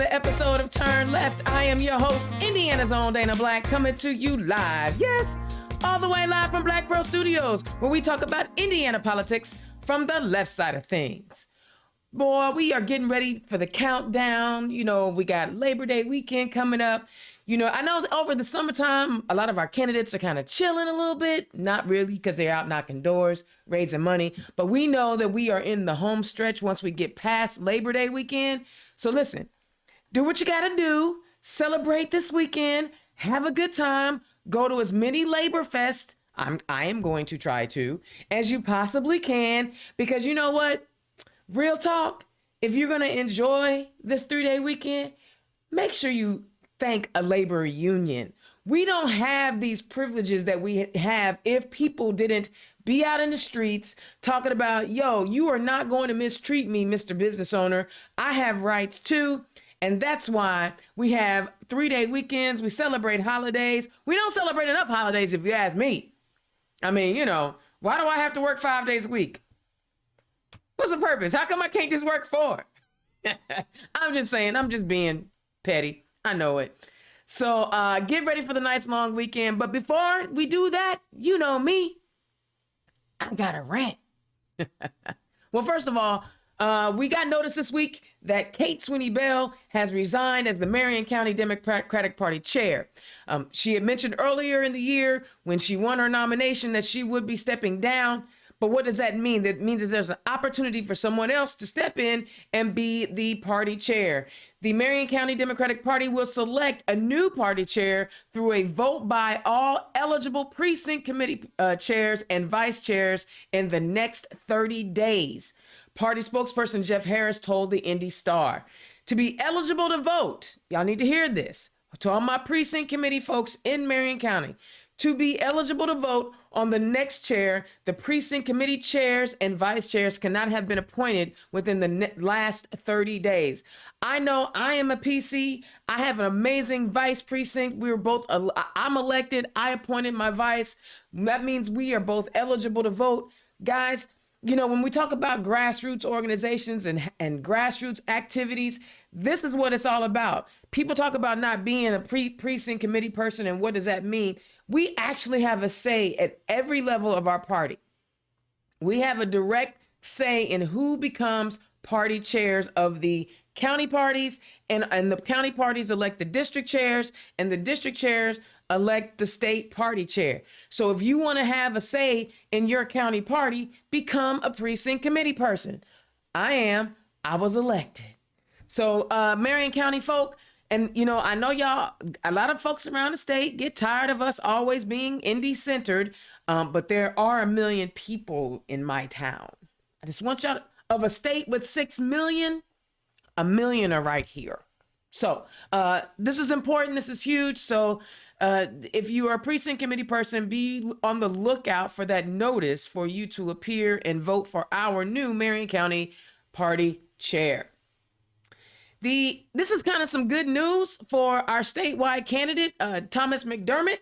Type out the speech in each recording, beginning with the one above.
another episode of Turn Left. I am your host, Indiana's own Dana Black, coming to you live. Yes, all the way live from Black Pearl Studios, where we talk about Indiana politics from the left side of things. Boy, we are getting ready for the countdown. You know, we got Labor Day weekend coming up. You know, I know over the summertime, a lot of our candidates are kind of chilling a little bit. Not really, because they're out knocking doors, raising money. But we know that we are in the home stretch once we get past Labor Day weekend. So listen, do what you got to do. Celebrate this weekend. Have a good time. Go to as many Labor Fest, I am going to try to, as you possibly can. Because you know what? Real talk, if you're going to enjoy this 3-day weekend, make sure you thank a labor union. We don't have these privileges that we have if people didn't be out in the streets talking about, yo, you are not going to mistreat me, Mr. Business Owner. I have rights too. And that's why we have 3-day weekends. We celebrate holidays. We don't celebrate enough holidays, if you ask me. I mean, you know, why do I have to work 5 days a week? What's the purpose? How come I can't just work 4? I'm just saying, I'm just being petty. I know it. So get ready for the nice long weekend. But before we do that, you know me, I got a rant. Well, first of all, we got notice this week that Kate Sweeney Bell has resigned as the Marion County Democratic Party chair. She had mentioned earlier in the year when she won her nomination that she would be stepping down. But what does that mean? That means that there's an opportunity for someone else to step in and be the party chair. The Marion County Democratic Party will select a new party chair through a vote by all eligible precinct committee chairs and vice chairs in the next 30 days. Party spokesperson Jeff Harris told the Indy Star. To be eligible to vote, y'all need to hear this, to all my precinct committee folks in Marion County, to be eligible to vote on the next chair, the precinct committee chairs and vice chairs cannot have been appointed within the last 30 days. I know I am a PC. I have an amazing vice precinct. We were both, I'm elected. I appointed my vice. That means we are both eligible to vote. Guys, you know, when we talk about grassroots organizations and grassroots activities, this is what it's all about. People talk about not being a precinct committee person, and what does that mean? We actually have a say at every level of our party. We have a direct say in who becomes party chairs of the county parties, and the county parties elect the district chairs, and the district chairs elect the state party chair. So if you want to have a say in your county party, become a precinct committee person. I was elected. So Marion County folk, and, you know, I know y'all, a lot of folks around the state get tired of us always being Indy-centered, but there are 1 million people in my town. I just want y'all, of a state with 6 million, 1 million are right here. So this is important. This is huge. So if you are a precinct committee person, be on the lookout for that notice for you to appear and vote for our new Marion County party chair. This is kind of some good news for our statewide candidate, Thomas McDermott.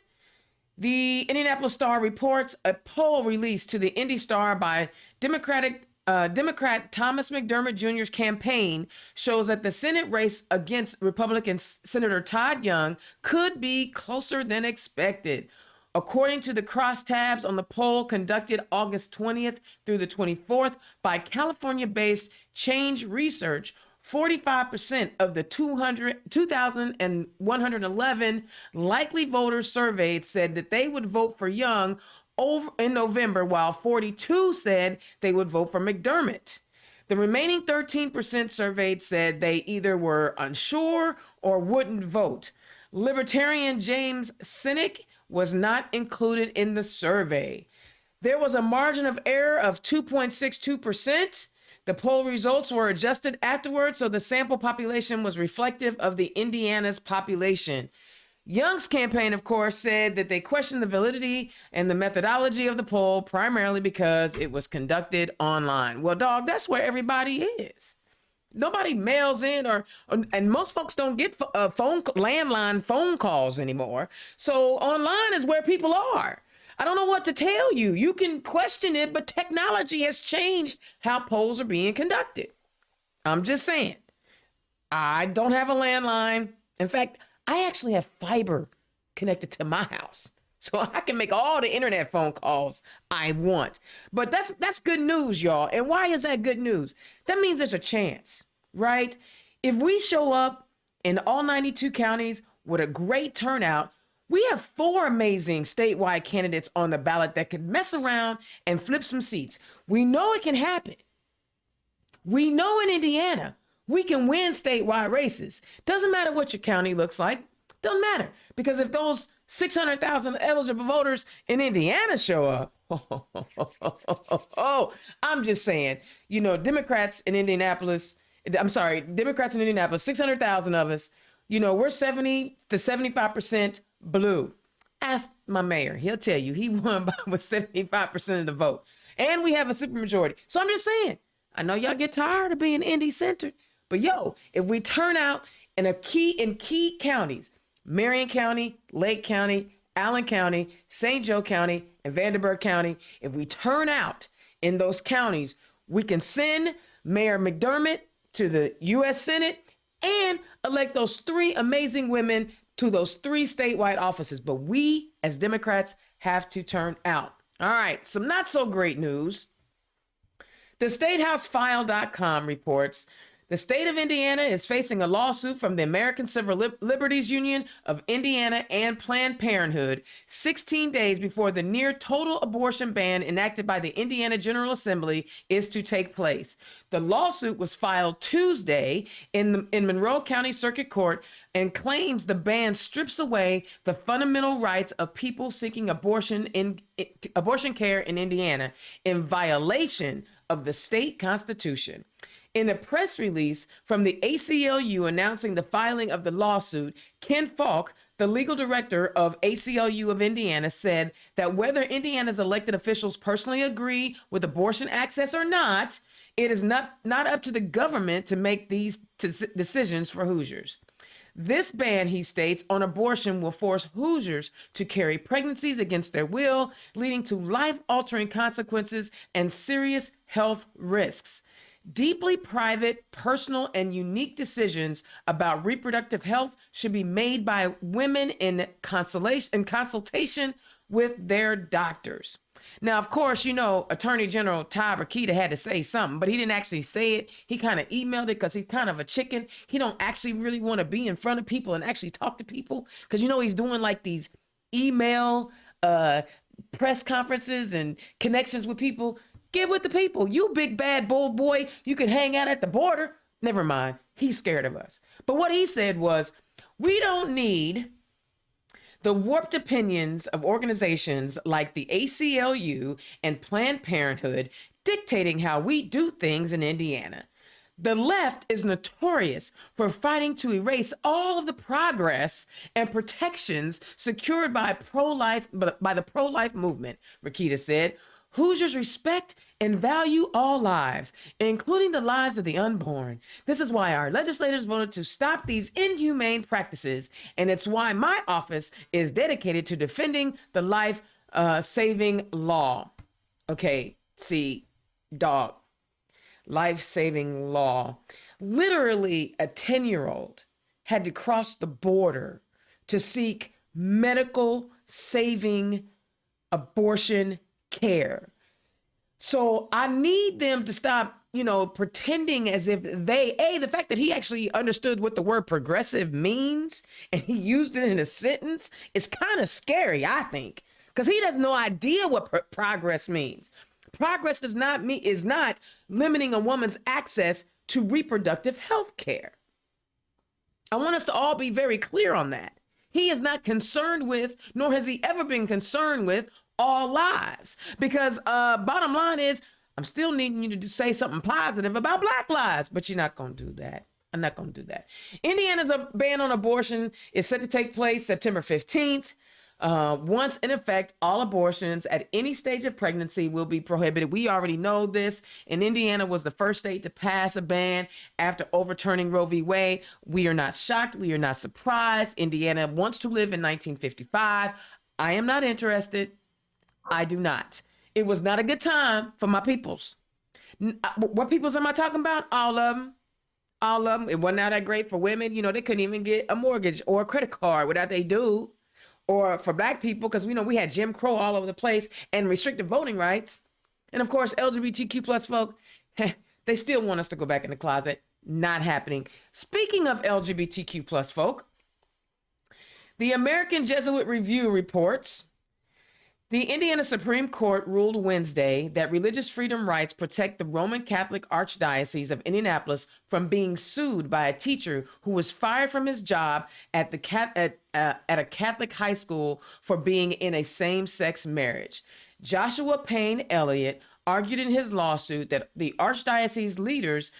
The Indianapolis Star reports a poll released to the Indy Star by Democrat Thomas McDermott Jr.'s campaign shows that the Senate race against Republican Senator Todd Young could be closer than expected. According to the crosstabs on the poll conducted August 20th through the 24th by California-based Change Research, 45% of the 2,111 likely voters surveyed said that they would vote for Young over in November, while 42 said they would vote for McDermott. The remaining 13% surveyed said they either were unsure or wouldn't vote. Libertarian James Sinek was not included in the survey. There was a margin of error of 2.62%. The poll results were adjusted afterwards, so the sample population was reflective of the Indiana's population. Young's campaign, of course, said that they questioned the validity and the methodology of the poll, primarily because it was conducted online. Well, dog, that's where everybody is. Nobody mails in, and most folks don't get landline phone calls anymore. So online is where people are. I don't know what to tell you. You can question it, but technology has changed how polls are being conducted. I'm just saying. I don't have a landline. In fact, I actually have fiber connected to my house. So I can make all the internet phone calls I want. But that's good news, y'all. And why is that good news? That means there's a chance, right? If we show up in all 92 counties with a great turnout, we have 4 amazing statewide candidates on the ballot that can mess around and flip some seats. We know it can happen. We know in Indiana, we can win statewide races. Doesn't matter what your county looks like. Doesn't matter. Because if those 600,000 eligible voters in Indiana show up, I'm just saying, Democrats in Indianapolis, 600,000 of us, we're 70 to 75% blue. Ask my mayor. He'll tell you he won with 75% of the vote. And we have a supermajority. So I'm just saying, I know y'all get tired of being Indy-centered, but if we turn out in key counties, Marion County, Lake County, Allen County, St. Joe County, and Vanderburgh County, if we turn out in those counties, we can send Mayor McDermott to the U.S. Senate and elect those 3 amazing women to those 3 statewide offices. But we, as Democrats, have to turn out. All right, some not so great news. The StateHouseFile.com reports the state of Indiana is facing a lawsuit from the American Civil Liberties Union of Indiana and Planned Parenthood 16 days before the near total abortion ban enacted by the Indiana General Assembly is to take place. The lawsuit was filed Tuesday in Monroe County Circuit Court and claims the ban strips away the fundamental rights of people seeking abortion care in Indiana in violation of the state constitution. In a press release from the ACLU announcing the filing of the lawsuit, Ken Falk, the legal director of ACLU of Indiana, said that whether Indiana's elected officials personally agree with abortion access or not, it is not up to the government to make these decisions for Hoosiers. This ban, he states, on abortion will force Hoosiers to carry pregnancies against their will, leading to life-altering consequences and serious health risks. Deeply private, personal, and unique decisions about reproductive health should be made by women in consultation with their doctors. Now, of course, Attorney General Ty Rokita had to say something, but he didn't actually say it. He kind of emailed it because he's kind of a chicken. He don't actually really want to be in front of people and actually talk to people because, he's doing like these email press conferences and connections with people. Get with the people. You big, bad, bold boy. You can hang out at the border. Never mind. He's scared of us. But what he said was, we don't need the warped opinions of organizations like the ACLU and Planned Parenthood dictating how we do things in Indiana. The left is notorious for fighting to erase all of the progress and protections secured by the pro-life movement, Rokita said. Hoosiers respect and value all lives, including the lives of the unborn. This is why our legislators voted to stop these inhumane practices, and it's why my office is dedicated to defending the life-saving law. Okay, see, dog, life-saving law. Literally, a 10-year-old had to cross the border to seek medical saving abortion care. So I need them to stop, pretending as if the fact that he actually understood what the word progressive means and he used it in a sentence is kind of scary, I think, because he has no idea what progress means. Progress is not limiting a woman's access to reproductive health care. I want us to all be very clear on that. He is not concerned with, nor has he ever been concerned with, all lives. Because bottom line is, I'm still needing you to say something positive about Black lives, but you're not going to do that. I'm not going to do that. Indiana's ban on abortion is set to take place September 15th. Once in effect, all abortions at any stage of pregnancy will be prohibited. We already know this. And Indiana was the first state to pass a ban after overturning Roe v. Wade. We are not shocked. We are not surprised. Indiana wants to live in 1955. I am not interested. I do not. It was not a good time for my peoples. What peoples am I talking about? All of them. All of them. It wasn't all that great for women. You know, they couldn't even get a mortgage or a credit card without they do. Or for black people, because we had Jim Crow all over the place and restricted voting rights. And of course, LGBTQ plus folk, they still want us to go back in the closet. Not happening. Speaking of LGBTQ plus folk, the American Jesuit Review reports the Indiana Supreme Court ruled Wednesday that religious freedom rights protect the Roman Catholic Archdiocese of Indianapolis from being sued by a teacher who was fired from his job at a Catholic high school for being in a same-sex marriage. Joshua Payne Elliott argued in his lawsuit that the Archdiocese leaders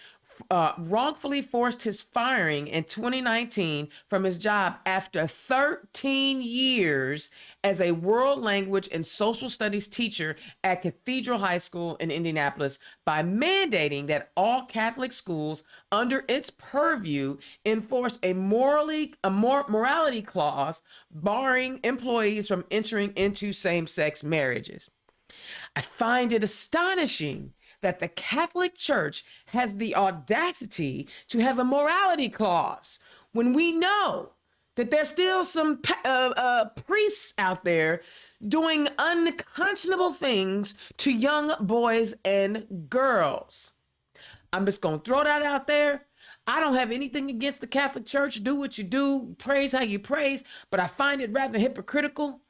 wrongfully forced his firing in 2019 from his job after 13 years as a world language and social studies teacher at Cathedral High School in Indianapolis by mandating that all Catholic schools under its purview enforce a morality clause barring employees from entering into same-sex marriages. I find it astonishing that the Catholic Church has the audacity to have a morality clause when we know that there's still some priests out there doing unconscionable things to young boys and girls. I'm just going to throw that out there. I don't have anything against the Catholic Church. Do what you do, praise how you praise, but I find it rather hypocritical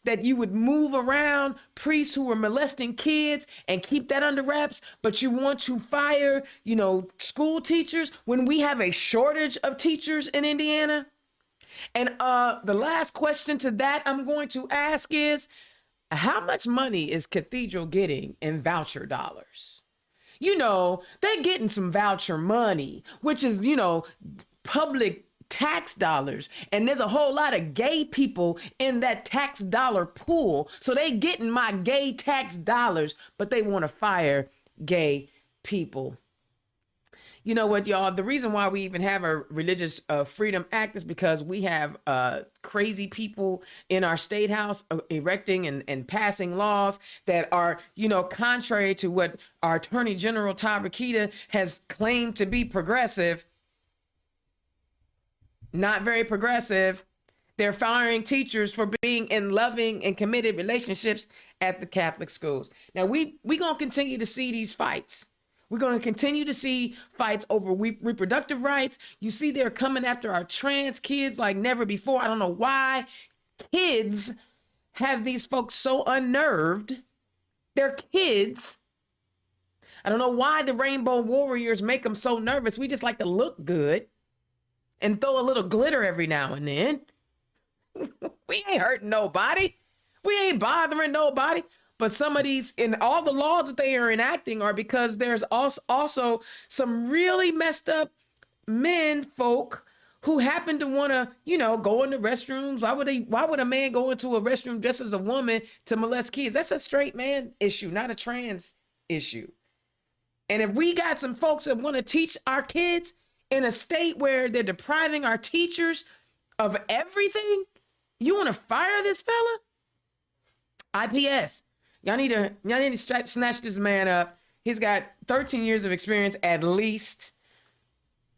that you would move around priests who are molesting kids and keep that under wraps, but you want to fire, school teachers when we have a shortage of teachers in Indiana. And the last question to that I'm going to ask is, how much money is Cathedral getting in voucher dollars? They're getting some voucher money, which is, public tax dollars, and there's a whole lot of gay people in that tax dollar pool, so they getting my gay tax dollars, but they want to fire gay people. You know what, y'all? The reason why we even have a Religious Freedom Act is because we have crazy people in our state house erecting and passing laws that are, contrary to what our Attorney General Todd Rokita has claimed to be progressive. Not very progressive. They're firing teachers for being in loving and committed relationships at the Catholic schools. Now, we going to continue to see these fights. We're going to continue to see fights over reproductive rights. You see, they're coming after our trans kids like never before. I don't know why kids have these folks so unnerved. They're kids. I don't know why the Rainbow Warriors make them so nervous. We just like to look good and throw a little glitter every now and then. We ain't hurting nobody. We ain't bothering nobody. But some of these, in all the laws that they are enacting, are because there's also some really messed up men folk who happen to want to, go in the restrooms. Why would a man go into a restroom dressed as a woman to molest kids? That's a straight man issue, not a trans issue. And if we got some folks that want to teach our kids in a state where they're depriving our teachers of everything, you want to fire this fella? IPS. Y'all need to snatch this man up. He's got 13 years of experience at least.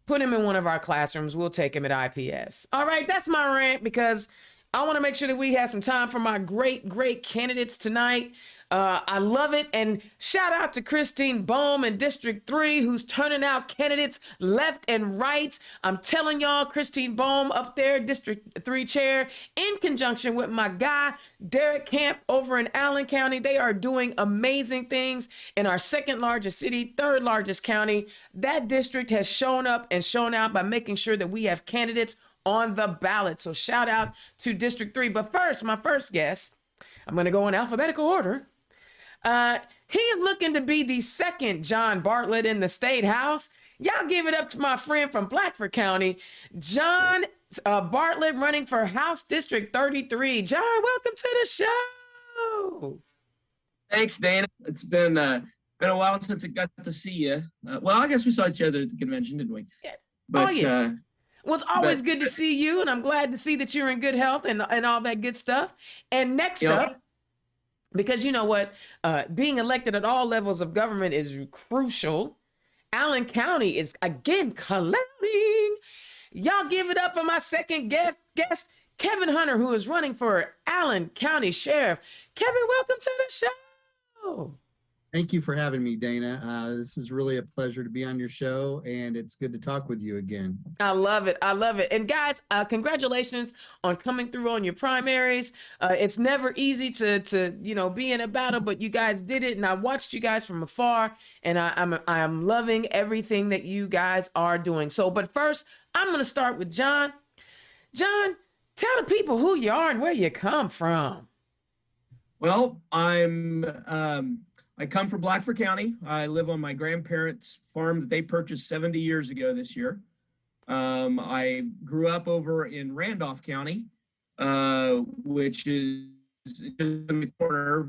Put him in one of our classrooms. We'll take him at IPS. All right, that's my rant because I want to make sure that we have some time for my great, great candidates tonight. I love it. And shout out to Christine Bohm in District 3, who's turning out candidates left and right. I'm telling y'all, Christine Bohm up there, District 3 chair, in conjunction with my guy, Derek Camp over in Allen County. They are doing amazing things in our second largest city, third largest county. That district has shown up and shown out by making sure that we have candidates on the ballot. So shout out to District 3. But first, my first guest, I'm going to go in alphabetical order. He is looking to be the second John Bartlett in the State House. Y'all give it up to my friend from Blackford County, John Bartlett, running for House District 33. John, welcome to the show. Thanks, Dana. It's been a while since I got to see you. Well, I guess we saw each other at the convention, didn't we? Yeah. But, yeah. Well, it's always good to see you, and I'm glad to see that you're in good health and all that good stuff. And next up, because you know what, being elected at all levels of government is crucial. Allen County is, again, collapsing. County. Y'all give it up for my second guest, Kevin Hunter, who is running for Allen County Sheriff. Kevin, welcome to the show. Thank you for having me, Dana. This is really a pleasure to be on your show, and it's good to talk with you again. I love it. I love it. And guys, congratulations on coming through on your primaries. It's never easy to be in a battle, but you guys did it, and I watched you guys from afar, and I'm loving everything that you guys are doing. So, but first, I'm going to start with John. John, tell the people who you are and where you come from. Well, I come from Blackford County. I live on my grandparents' farm that they purchased 70 years ago this year. I grew up over in Randolph County, which is in the corner.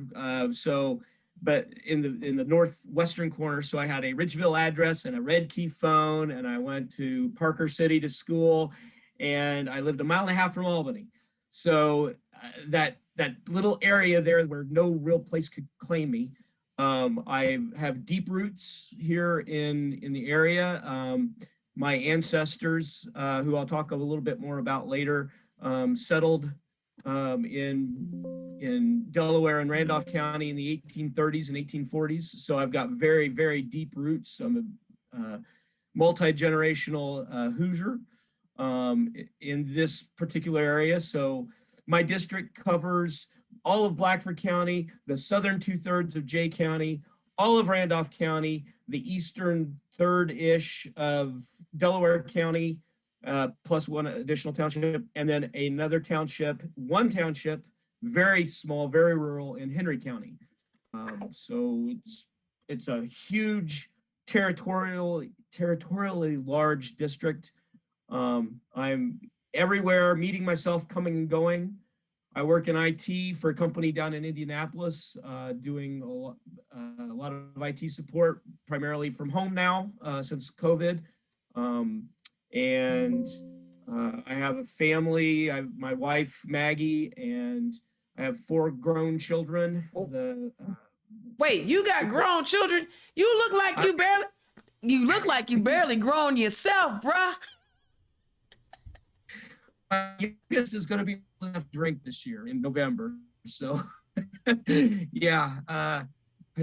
But in the northwestern corner. So I had a Ridgeville address and a red key phone, and I went to Parker City to school, and I lived a mile and a half from Albany. So that little area there where no real place could claim me. I have deep roots here in the area. My ancestors, who I'll talk a little bit more about later, settled in Delaware and Randolph County in the 1830s and 1840s. So I've got very, very deep roots. I'm a multi-generational Hoosier in this particular area. So my district covers all of Blackford County, the southern 2/3 of Jay County, all of Randolph County, the eastern third-ish of Delaware County, plus one additional township, and then another township, one township, very small, very rural in Henry County. So it's a huge territorially large district. I'm everywhere, meeting myself, coming and going. I work in IT for a company down in Indianapolis, doing a lot of IT support, primarily from home now, since COVID. And I have a family. My wife, Maggie, and I have 4 grown children. Wait, you got grown children? You look like you barely grown yourself, bruh. My youngest is going to be enough to drink this year in November. So, yeah, I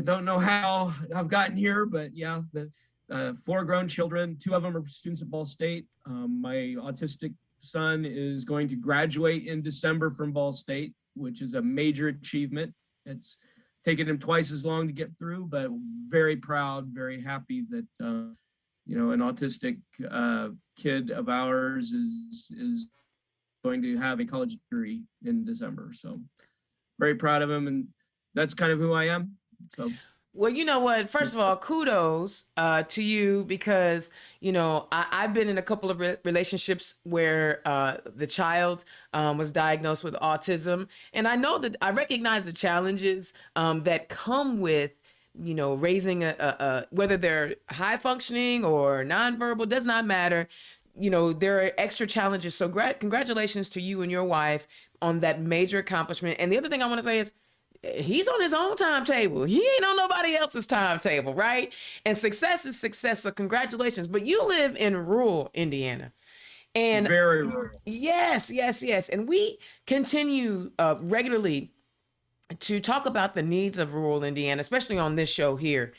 don't know how I've gotten here, but yeah, the 4 grown children, 2 of them are students at Ball State. My autistic son is going to graduate in December from Ball State, which is a major achievement. It's taken him twice as long to get through, but very proud, very happy that an autistic kid of ours is going to have a college degree in December. So very proud of him, and that's kind of who I am. So. Well, you know what? First of all, kudos to you, because, I've been in a couple of relationships where the child was diagnosed with autism. And I know that I recognize the challenges that come with, raising whether they're high functioning or nonverbal, does not matter. There are extra challenges. So congratulations to you and your wife on that major accomplishment. And the other thing I want to say is, he's on his own timetable. He ain't on nobody else's timetable, right? And success is success. So congratulations. But you live in rural Indiana. And very rural. Yes. And we continue regularly to talk about the needs of rural Indiana, especially on this show here.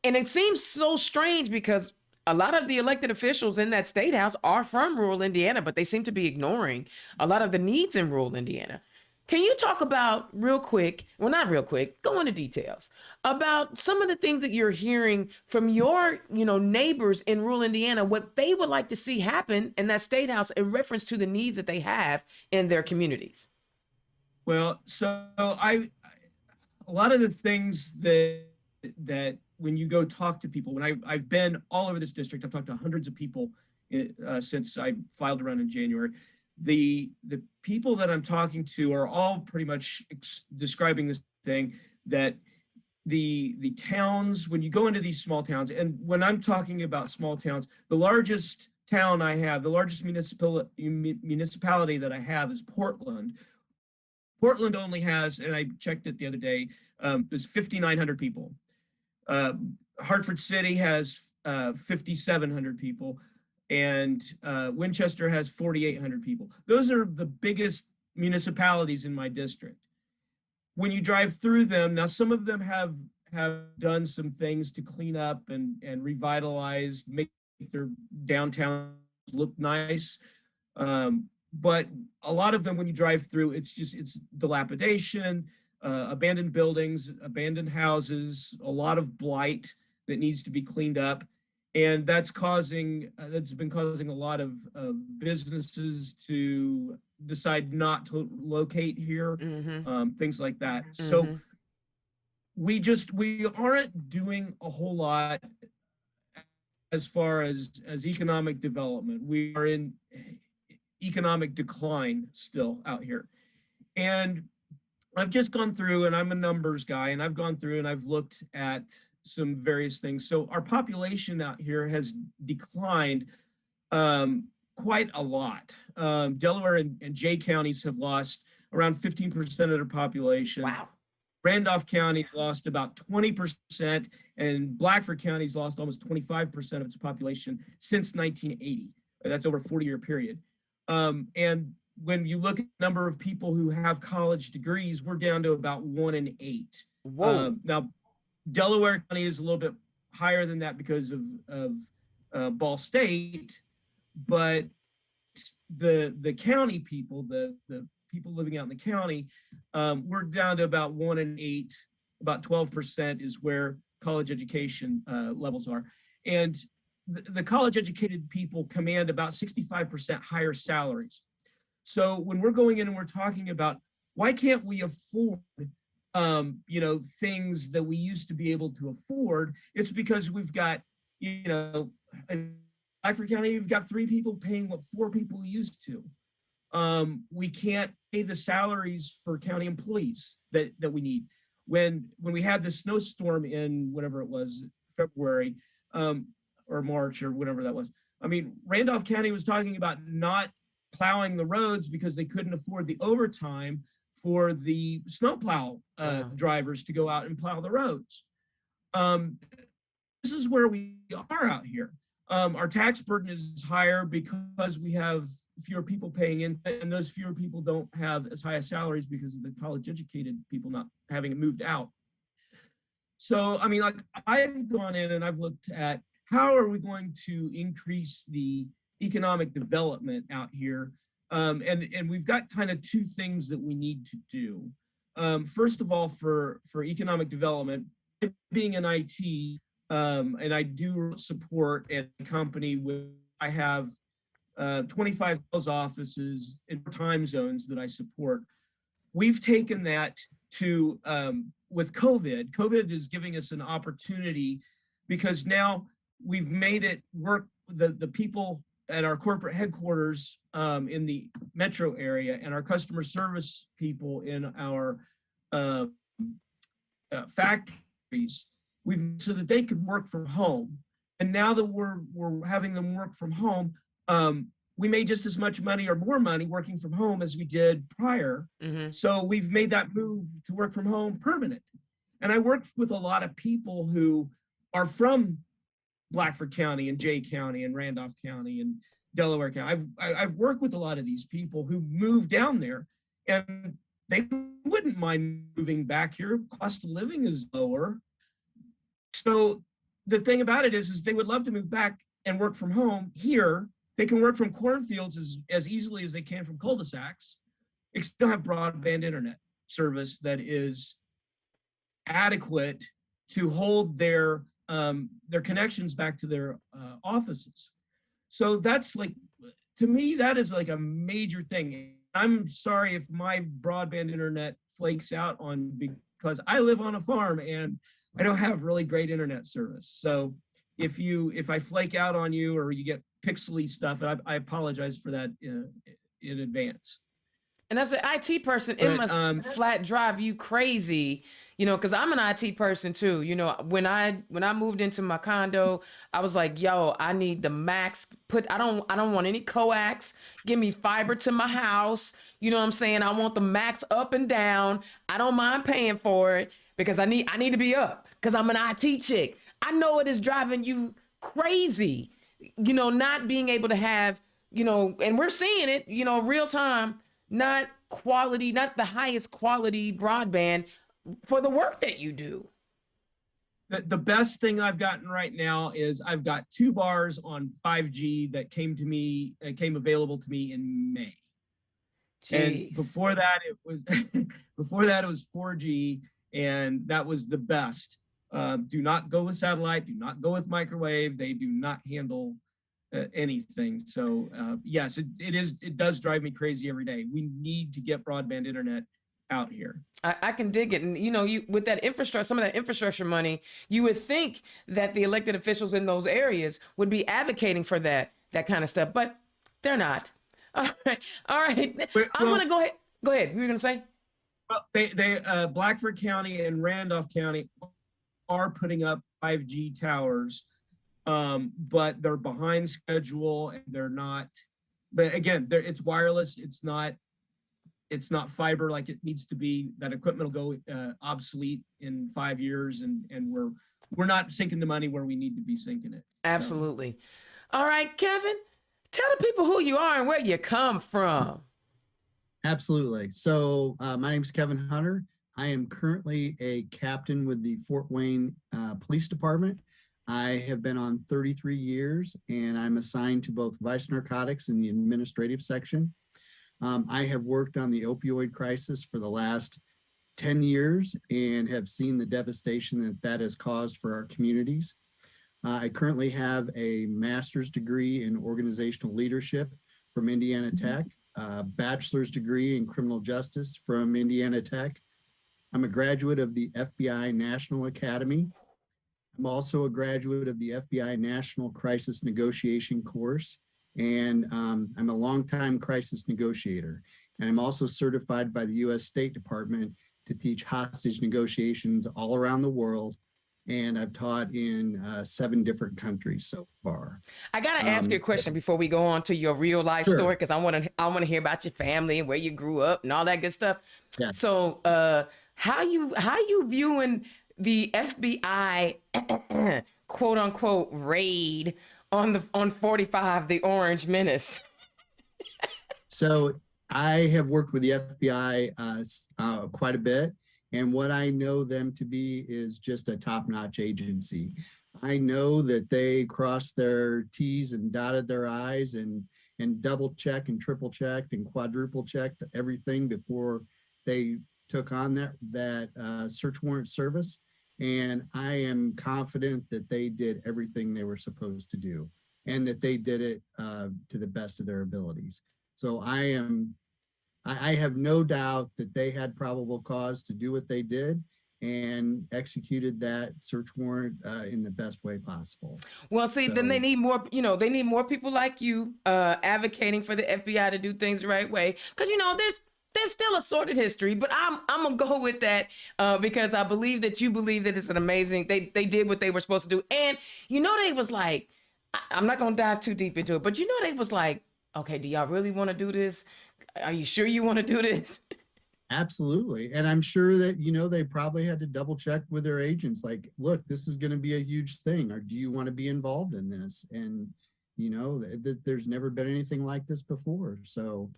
And it seems so strange because a lot of the elected officials in that state house are from rural Indiana, but they seem to be ignoring a lot of the needs in rural Indiana. Can you talk about real quick, well, not real quick, go into details about some of the things that you're hearing from your, neighbors in rural Indiana, what they would like to see happen in that state house in reference to the needs that they have in their communities? Well, so a lot of the things that when you go talk to people, when I've been all over this district, I've talked to hundreds of people since I filed to run in January. The people that I'm talking to are all pretty much describing this thing, that the towns, when you go into these small towns, and when I'm talking about small towns, the largest town I have, the largest municipality that I have is Portland. Portland only has, and I checked it the other day, there's 5,900 people. Hartford City has 5,700 people. and Winchester has 4,800 people. Those are the biggest municipalities in my district. When you drive through them, now some of them have done some things to clean up and revitalize, make their downtown look nice. But a lot of them, when you drive through, it's dilapidation, abandoned buildings, abandoned houses, a lot of blight that needs to be cleaned up. And that's been causing a lot of businesses to decide not to locate here, things like that. So we aren't doing a whole lot as far as economic development. We are in economic decline still out here. And I've just gone through, and I'm a numbers guy, and I've gone through and I've looked at some various things. So our population out here has declined quite a lot. Delaware and Jay counties have lost around 15% of their population. Wow. Randolph County lost about 20%, and Blackford County's lost almost 25% of its population since 1980. That's over a 40-year period. And when you look at the number of people who have college degrees, we're down to about 1 in 8. Whoa. Now, Delaware County is a little bit higher than that because of Ball State, but the county people, the people living out in the county, we're down to about 1 in 8, about 12% is where college education levels are. And the college educated people command about 65% higher salaries. So when we're going in and we're talking about why can't we afford things that we used to be able to afford, it's because we've got, in Blackford County, you've got 3 people paying what 4 people used to. We can't pay the salaries for county employees that we need. When we had the snowstorm in whatever it was, February or March or whatever that was, I mean, Randolph County was talking about not plowing the roads because they couldn't afford the overtime for the snowplow drivers to go out and plow the roads. This is where we are out here. Our tax burden is higher because we have fewer people paying in, and those fewer people don't have as high as salaries because of the college educated people not having it moved out. So, I mean, like, I've gone in and I've looked at how are we going to increase the economic development out here. And we've got kind of 2 things that we need to do. First of all, for economic development, being in IT, and I do support a company with, I have 25 sales offices in time zones that I support. We've taken that to, with COVID is giving us an opportunity because now we've made it work. The people at our corporate headquarters in the metro area and our customer service people in our factories, so that they could work from home. And now that we're having them work from home, we made just as much money or more money working from home as we did prior. So we've made that move to work from home permanent. And I worked with a lot of people who are from Blackford County and Jay County and Randolph County and Delaware County. I've worked with a lot of these people who moved down there, and they wouldn't mind moving back here. Cost of living is lower. So the thing about it is they would love to move back and work from home here. They can work from cornfields as easily as they can from cul-de-sacs. They still have broadband internet service that is adequate to hold their connections back to their offices. So that's like, to me, that is like a major thing. I'm sorry if my broadband internet flakes out on because I live on a farm and I don't have really great internet service. So if I flake out on you or you get pixely stuff, I apologize for that in advance. And as an IT person, it must flat drive you crazy, because I'm an IT person too. When I moved into my condo, I was like, yo, I need the max. I don't want any coax. Give me fiber to my house. You know what I'm saying? I want the max up and down. I don't mind paying for it because I need to be up because I'm an IT chick. I know it is driving you crazy. not being able to have, and we're seeing it, real time, not quality, not the highest quality broadband for the work that you do. The best thing I've gotten right now is I've got 2 bars on 5G that came available to me in May. Jeez. And before that it was 4G, and that was the best. Do not go with satellite, do not go with microwave. They do not handle anything. So yes, it does drive me crazy every day. We need to get broadband internet out here. I can dig it. And, you with that infrastructure, some of that infrastructure money, you would think that the elected officials in those areas would be advocating for that kind of stuff, but they're not. All right. I'm going to go ahead. Go ahead. You were going to say? Well, they Blackford County and Randolph County are putting up 5G towers, but they're behind schedule and they're not. But again, it's wireless. It's not fiber like it needs to be. That equipment will go obsolete in 5 years, and we're not sinking the money where we need to be sinking it. Absolutely. So. All right, Kevin, tell the people who you are and where you come from. Absolutely. So my name is Kevin Hunter. I am currently a captain with the Fort Wayne Police Department. I have been on 33 years, and I'm assigned to both vice narcotics and the administrative section. I have worked on the opioid crisis for the last 10 years and have seen the devastation that has caused for our communities. I currently have a master's degree in organizational leadership from Indiana Tech, a bachelor's degree in criminal justice from Indiana Tech. I'm a graduate of the FBI National Academy. I'm also a graduate of the FBI National Crisis Negotiation course, and I'm a longtime crisis negotiator. And I'm also certified by the U.S. State Department to teach hostage negotiations all around the world. And I've taught in 7 different countries so far. I got to ask you a question before we go on to your real life story, because I want to hear about your family and where you grew up and all that good stuff. Yeah. So how you viewing the FBI quote unquote raid on 45, the Orange Menace? So I have worked with the FBI quite a bit. And what I know them to be is just a top-notch agency. I know that they crossed their T's and dotted their I's and double-checked and triple-checked and quadruple-checked everything before they took on that search warrant service. And I am confident that they did everything they were supposed to do and that they did it to the best of their abilities. So I have no doubt that they had probable cause to do what they did and executed that search warrant in the best way possible. Well, see, then they need more, they need more people like you advocating for the FBI to do things the right way. Because, there's still a sordid history, but I'm going to go with that because I believe that you believe that it's an amazing, they did what they were supposed to do. And, they was like, I'm not going to dive too deep into it, but they was like, okay, do y'all really want to do this? Are you sure you want to do this? Absolutely. And I'm sure that, they probably had to double check with their agents, like, look, this is going to be a huge thing. Or do you want to be involved in this? And, there's never been anything like this before. So,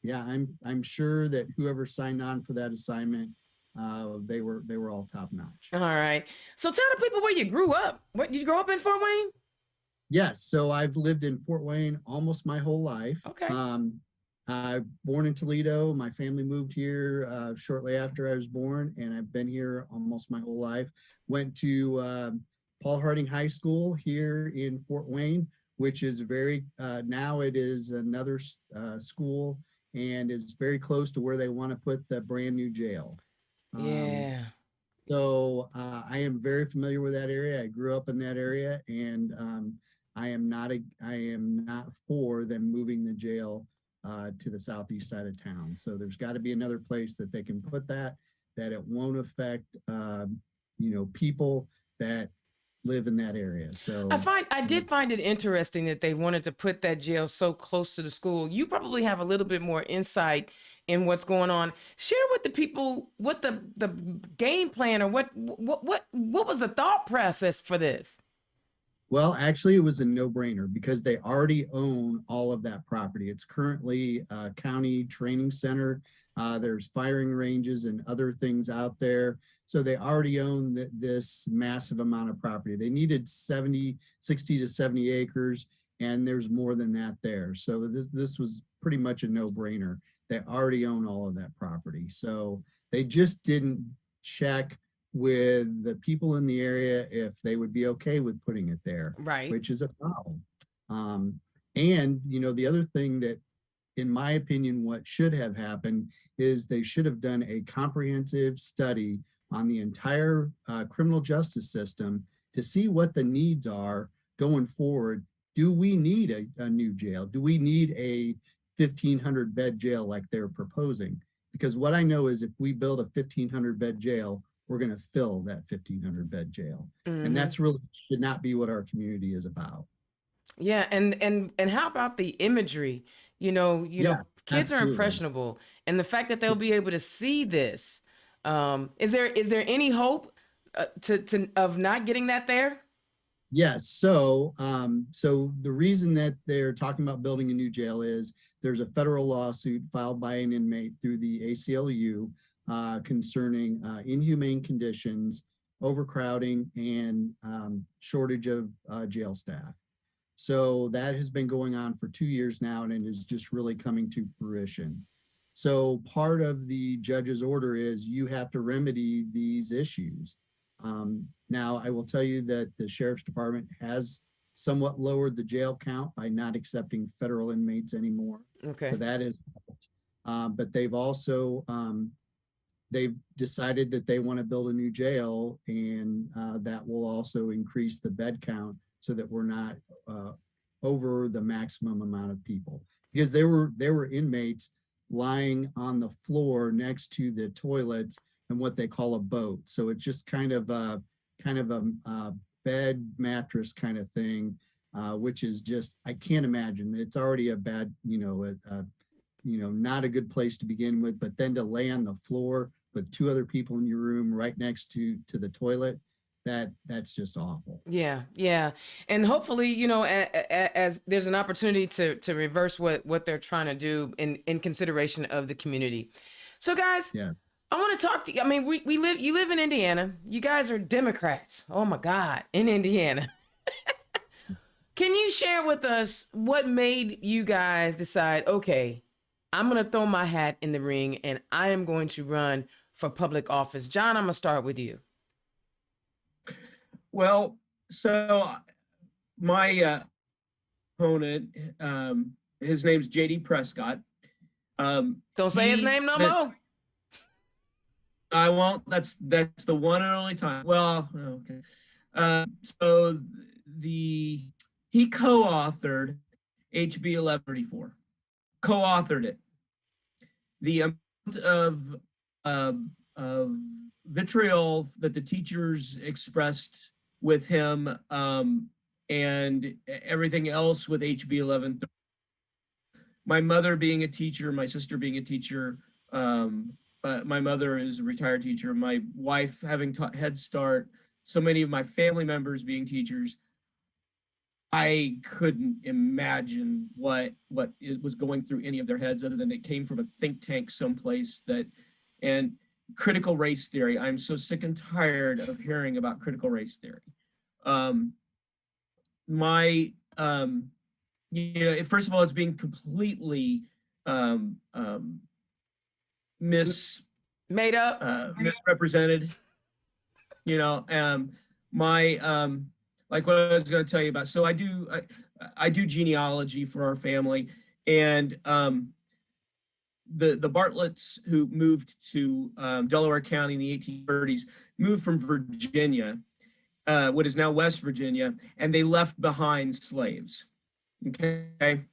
yeah, I'm sure that whoever signed on for that assignment, they were all top notch. All right. So tell the people where you grew up. What, did you grow up in Fort Wayne? Yes. So I've lived in Fort Wayne almost my whole life. Okay. Born in Toledo. My family moved here shortly after I was born, and I've been here almost my whole life. Went to Paul Harding High School here in Fort Wayne, which is now it is another school, and it's very close to where they want to put the brand new jail. Yeah. So I am very familiar with that area. I grew up in that area, and I am not for them moving the jail to the southeast side of town. So there's got to be another place that they can put that it won't affect, people that live in that area. So I did find it interesting that they wanted to put that jail so close to the school. You probably have a little bit more insight in what's going on. Share with the people what the game plan or what was the thought process for this? Well, actually, it was a no-brainer because they already own all of that property. It's currently a county training center. There's firing ranges and other things out there. So they already own this massive amount of property. They needed 60 to 70 acres, and there's more than that there. So this was pretty much a no-brainer. They already own all of that property. So they just didn't check with the people in the area if they would be okay with putting it there, Right. which is a foul. And the other thing that, in my opinion, what should have happened is they should have done a comprehensive study on the entire criminal justice system to see what the needs are going forward. Do we need a new jail? Do we need a 1,500 bed jail like they're proposing? Because what I know is if we build a 1,500 bed jail, we're going to fill that 1,500 bed jail. And that's really should not be what our community is about. Yeah. And how about the imagery? Know, kids are impressionable. And the fact that they'll be able to see this, is there any hope of not getting that there? Yes. So the reason that they're talking about building a new jail is there's a federal lawsuit filed by an inmate through the ACLU concerning inhumane conditions, overcrowding, and shortage of jail staff. So that has been going on for 2 years now, and it is just really coming to fruition. So part of the judge's order is you have to remedy these issues. Now, I will tell you that the sheriff's department has somewhat lowered the jail count by not accepting federal inmates anymore. Okay. So that is, but they've also, they've decided that they want to build a new jail, and that will also increase the bed count so that we're not over the maximum amount of people, because there were inmates lying on the floor next to the toilets and what they call a boat. So it's just kind of a bed mattress kind of thing, which is just, I can't imagine. It's already a bad, not a good place to begin with, but then to lay on the floor with 2 other people in your room right next to the toilet, that's just awful. Yeah. And hopefully, as there's an opportunity to reverse what they're trying to do in consideration of the community. So guys, yeah. I want to talk to you. I mean, you live in Indiana. You guys are Democrats. Oh my God, in Indiana. Can you share with us what made you guys decide, okay, I'm going to throw my hat in the ring and I am going to run for public office? John, I'm going to start with you. Well, so my opponent, his name's JD Prescott. Don't say his name no more. I won't. That's the one and only time. Well, okay. So he co-authored HB 1134. Co-authored it. The amount of vitriol that the teachers expressed with him, and everything else with HB 1134. My mother being a teacher, my sister being a teacher. My mother is a retired teacher. My wife having taught Head Start, so many of my family members being teachers. I couldn't imagine what was going through any of their heads other than it came from a think tank someplace and critical race theory. I'm so sick and tired of hearing about critical race theory. First of all, it's being completely made up, misrepresented. Like what I was going to tell you about. So I do genealogy for our family, and the Bartletts who moved to Delaware County in the 1830s moved from Virginia, what is now West Virginia, and they left behind slaves. Okay.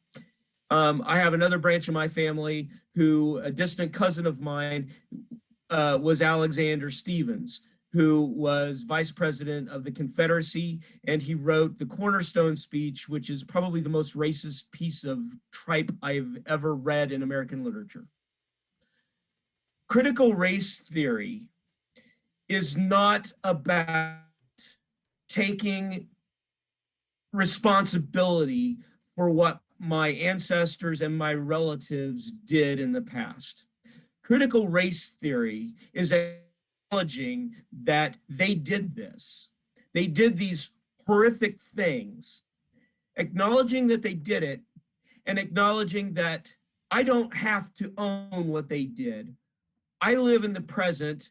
I have another branch of my family who, a distant cousin of mine, was Alexander Stevens, who was vice president of the Confederacy, and he wrote the cornerstone speech, which is probably the most racist piece of tripe I've ever read in American literature. Critical race theory is not about taking responsibility for what my ancestors and my relatives did in the past. Critical race theory is acknowledging that they did this. They did these horrific things, acknowledging that they did it, and acknowledging that I don't have to own what they did. I live in the present,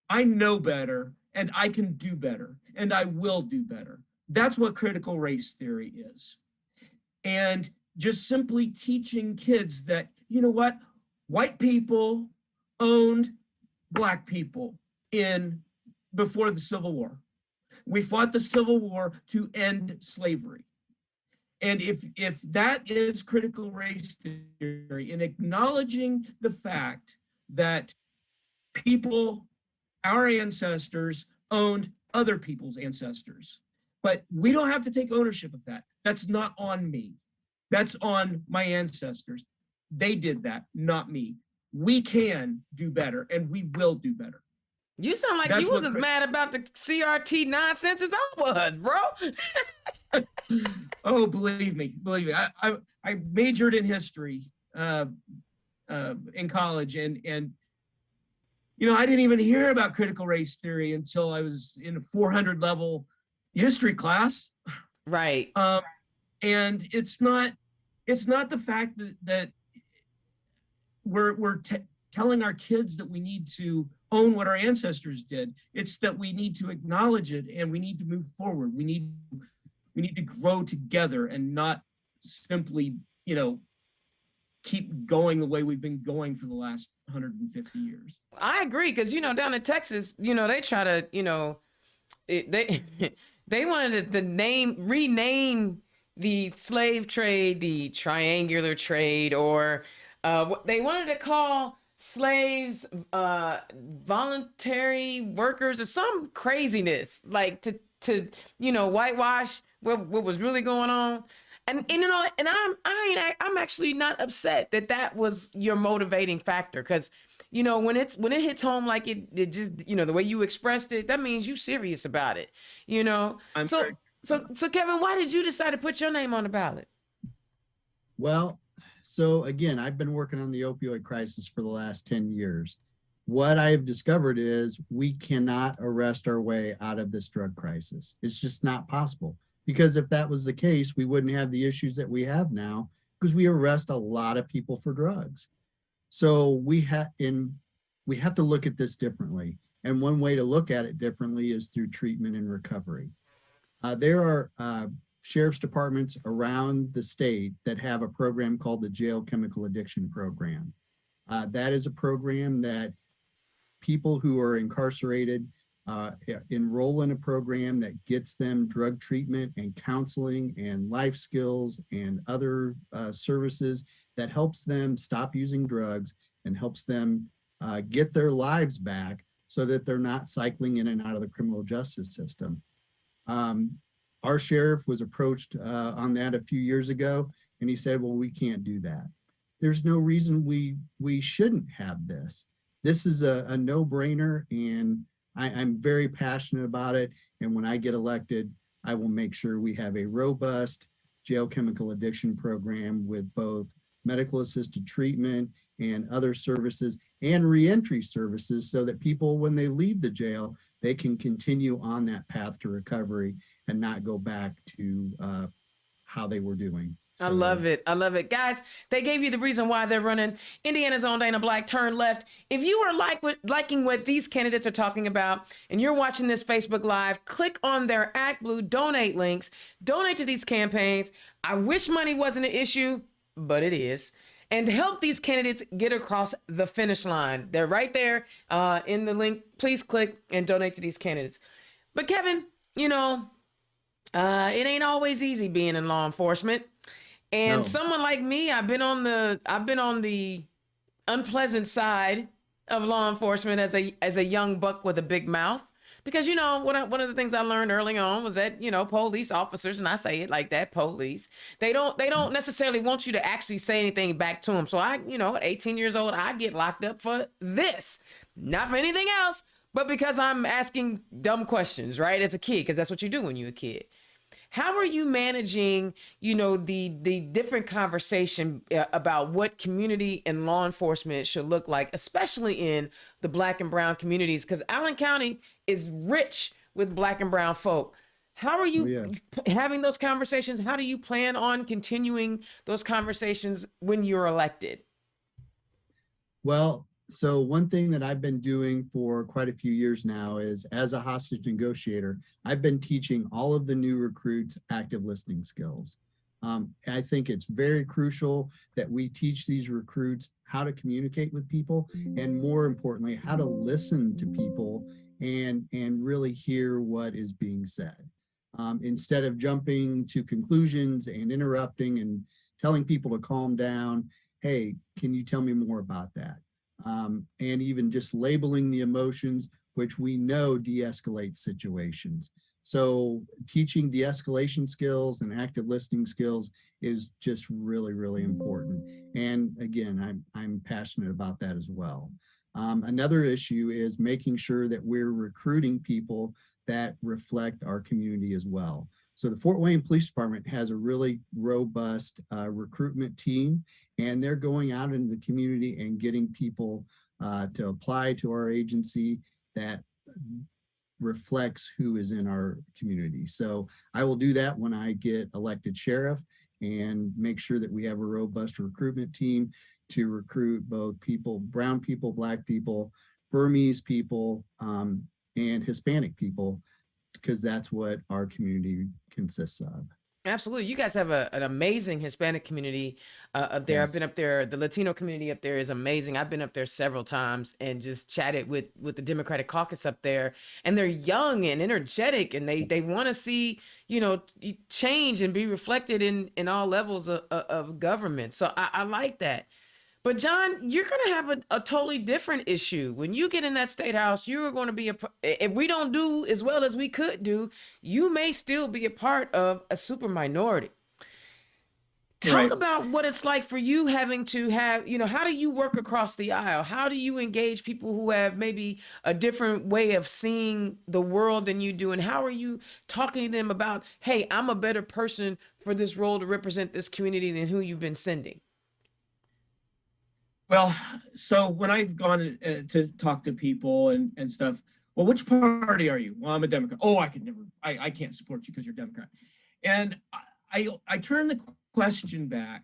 I know better, and I can do better, and I will do better. That's what critical race theory is. And just simply teaching kids that, you know what, white people owned Black people before the Civil War. We fought the Civil War to end slavery. And if that is critical race theory, in acknowledging the fact that people, our ancestors, owned other people's ancestors, but we don't have to take ownership of that. That's not on me. That's on my ancestors. They did that, not me. We can do better, and we will do better. You sound like you was as mad about the CRT nonsense as I was, bro. Oh, believe me. I majored in history in college, and you know, I didn't even hear about critical race theory until I was in a 400 level history class. Right. And it's not the fact that we're telling our kids that we need to own what our ancestors did. It's that we need to acknowledge it, and we need to move forward. We need to grow together and not simply, you know, keep going the way we've been going for the last 150 years. I agree, because, you know, down in Texas, you know, they try to, you know, they wanted to rename the slave trade the triangular trade, or they wanted to call slaves voluntary workers or some craziness, like to you know, whitewash what was really going on. And you know, and I'm actually not upset that was your motivating factor, because you know, when it hits home like it just, you know, the way you expressed it, that means you serious about it, you know. So Kevin, why did you decide to put your name on the ballot? Well, so again, I've been working on the opioid crisis for the last 10 years. What I've discovered is we cannot arrest our way out of this drug crisis. It's just not possible. Because if that was the case, we wouldn't have the issues that we have now, because we arrest a lot of people for drugs. So we have to look at this differently. And one way to look at it differently is through treatment and recovery. There are sheriff's departments around the state that have a program called the Jail Chemical Addiction Program. That is a program that people who are incarcerated enroll in a program that gets them drug treatment and counseling and life skills and other services that helps them stop using drugs and helps them get their lives back so that they're not cycling in and out of the criminal justice system. Our sheriff was approached on that a few years ago, and he said, well, we can't do that. There's no reason we shouldn't have this. This is a no-brainer, and I'm very passionate about it. And when I get elected, I will make sure we have a robust jail chemical addiction program with both medical assisted treatment and other services and reentry services, so that people, when they leave the jail, they can continue on that path to recovery and not go back to how they were doing. So, I love it. I love it. Guys, they gave you the reason why they're running. Indiana's own Dana Black, turn left. If you are liking what these candidates are talking about and you're watching this Facebook Live, click on their Act Blue donate links. Donate to these campaigns. I wish money wasn't an issue, but it is. And help these candidates get across the finish line. They're right there in the link. Please click and donate to these candidates. But Kevin, you know, it ain't always easy being in law enforcement. And someone like me, I've been on the unpleasant side of law enforcement as a young buck with a big mouth. Because, you know, one of the things I learned early on was that, you know, police officers, and I say it like that, police, they don't necessarily want you to actually say anything back to them. So I, you know, at 18 years old, I get locked up for this, not for anything else, but because I'm asking dumb questions, right? As a kid, because that's what you do when you're a kid. How are you managing, the different conversation about what community and law enforcement should look like, especially in the Black and brown communities? Because Allen County is rich with Black and brown folk. How are Oh, you yeah. having those conversations? How do you plan on continuing those conversations when you're elected? Well, so one thing that I've been doing for quite a few years now is, as a hostage negotiator, I've been teaching all of the new recruits active listening skills. I think it's very crucial that we teach these recruits how to communicate with people, and more importantly, how to listen to people and really hear what is being said. Instead of jumping to conclusions and interrupting and telling people to calm down, hey, can you tell me more about that? And even just labeling the emotions, which we know de-escalates situations. So teaching de-escalation skills and active listening skills is just really, really important. And again, I'm passionate about that as well. Another issue is making sure that we're recruiting people that reflect our community as well. So the Fort Wayne Police Department has a really robust recruitment team, and they're going out into the community and getting people to apply to our agency that reflects who is in our community. So I will do that when I get elected sheriff, and make sure that we have a robust recruitment team to recruit both people, brown people, Black people, Burmese people, and Hispanic people, because that's what our community consists of. Absolutely. You guys have an amazing Hispanic community up there. I've Yes. been up there. The Latino community up there is amazing. I've been up there several times and just chatted with the Democratic caucus up there. And they're young and energetic, and they want to see, change and be reflected in all levels of government. So I like that. But John, you're going to have a totally different issue. When you get in that state house, you are going to be if we don't do as well as we could do, you may still be a part of a super minority. Talk Right. about what it's like for you having to have, how do you work across the aisle? How do you engage people who have maybe a different way of seeing the world than you do? And how are you talking to them about, hey, I'm a better person for this role to represent this community than who you've been sending? Well, so when I've gone to talk to people and stuff, well, which party are you? Well, I'm a Democrat. Oh, I can't support you because you're a Democrat. And I turn the question back,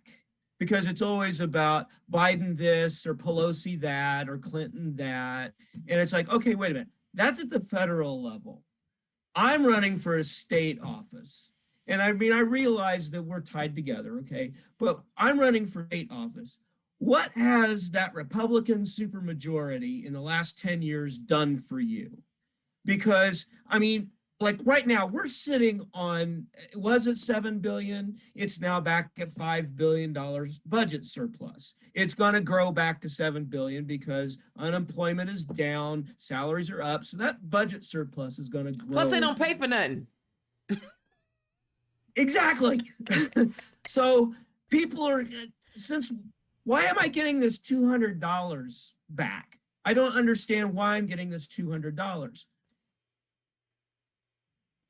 because it's always about Biden this or Pelosi that or Clinton that. And it's like, okay, wait a minute. That's at the federal level. I'm running for a state office. And I mean, I realize that we're tied together, okay? But I'm running for state office. What has that Republican supermajority in the last 10 years done for you? Because, I mean, like right now, we're sitting on, was it 7 billion? It's now back at $5 billion budget surplus. It's going to grow back to 7 billion because unemployment is down, salaries are up. So that budget surplus is going to grow. Plus, they don't pay for nothing. Exactly. So people are, why am I getting this $200 back? I don't understand why I'm getting this $200.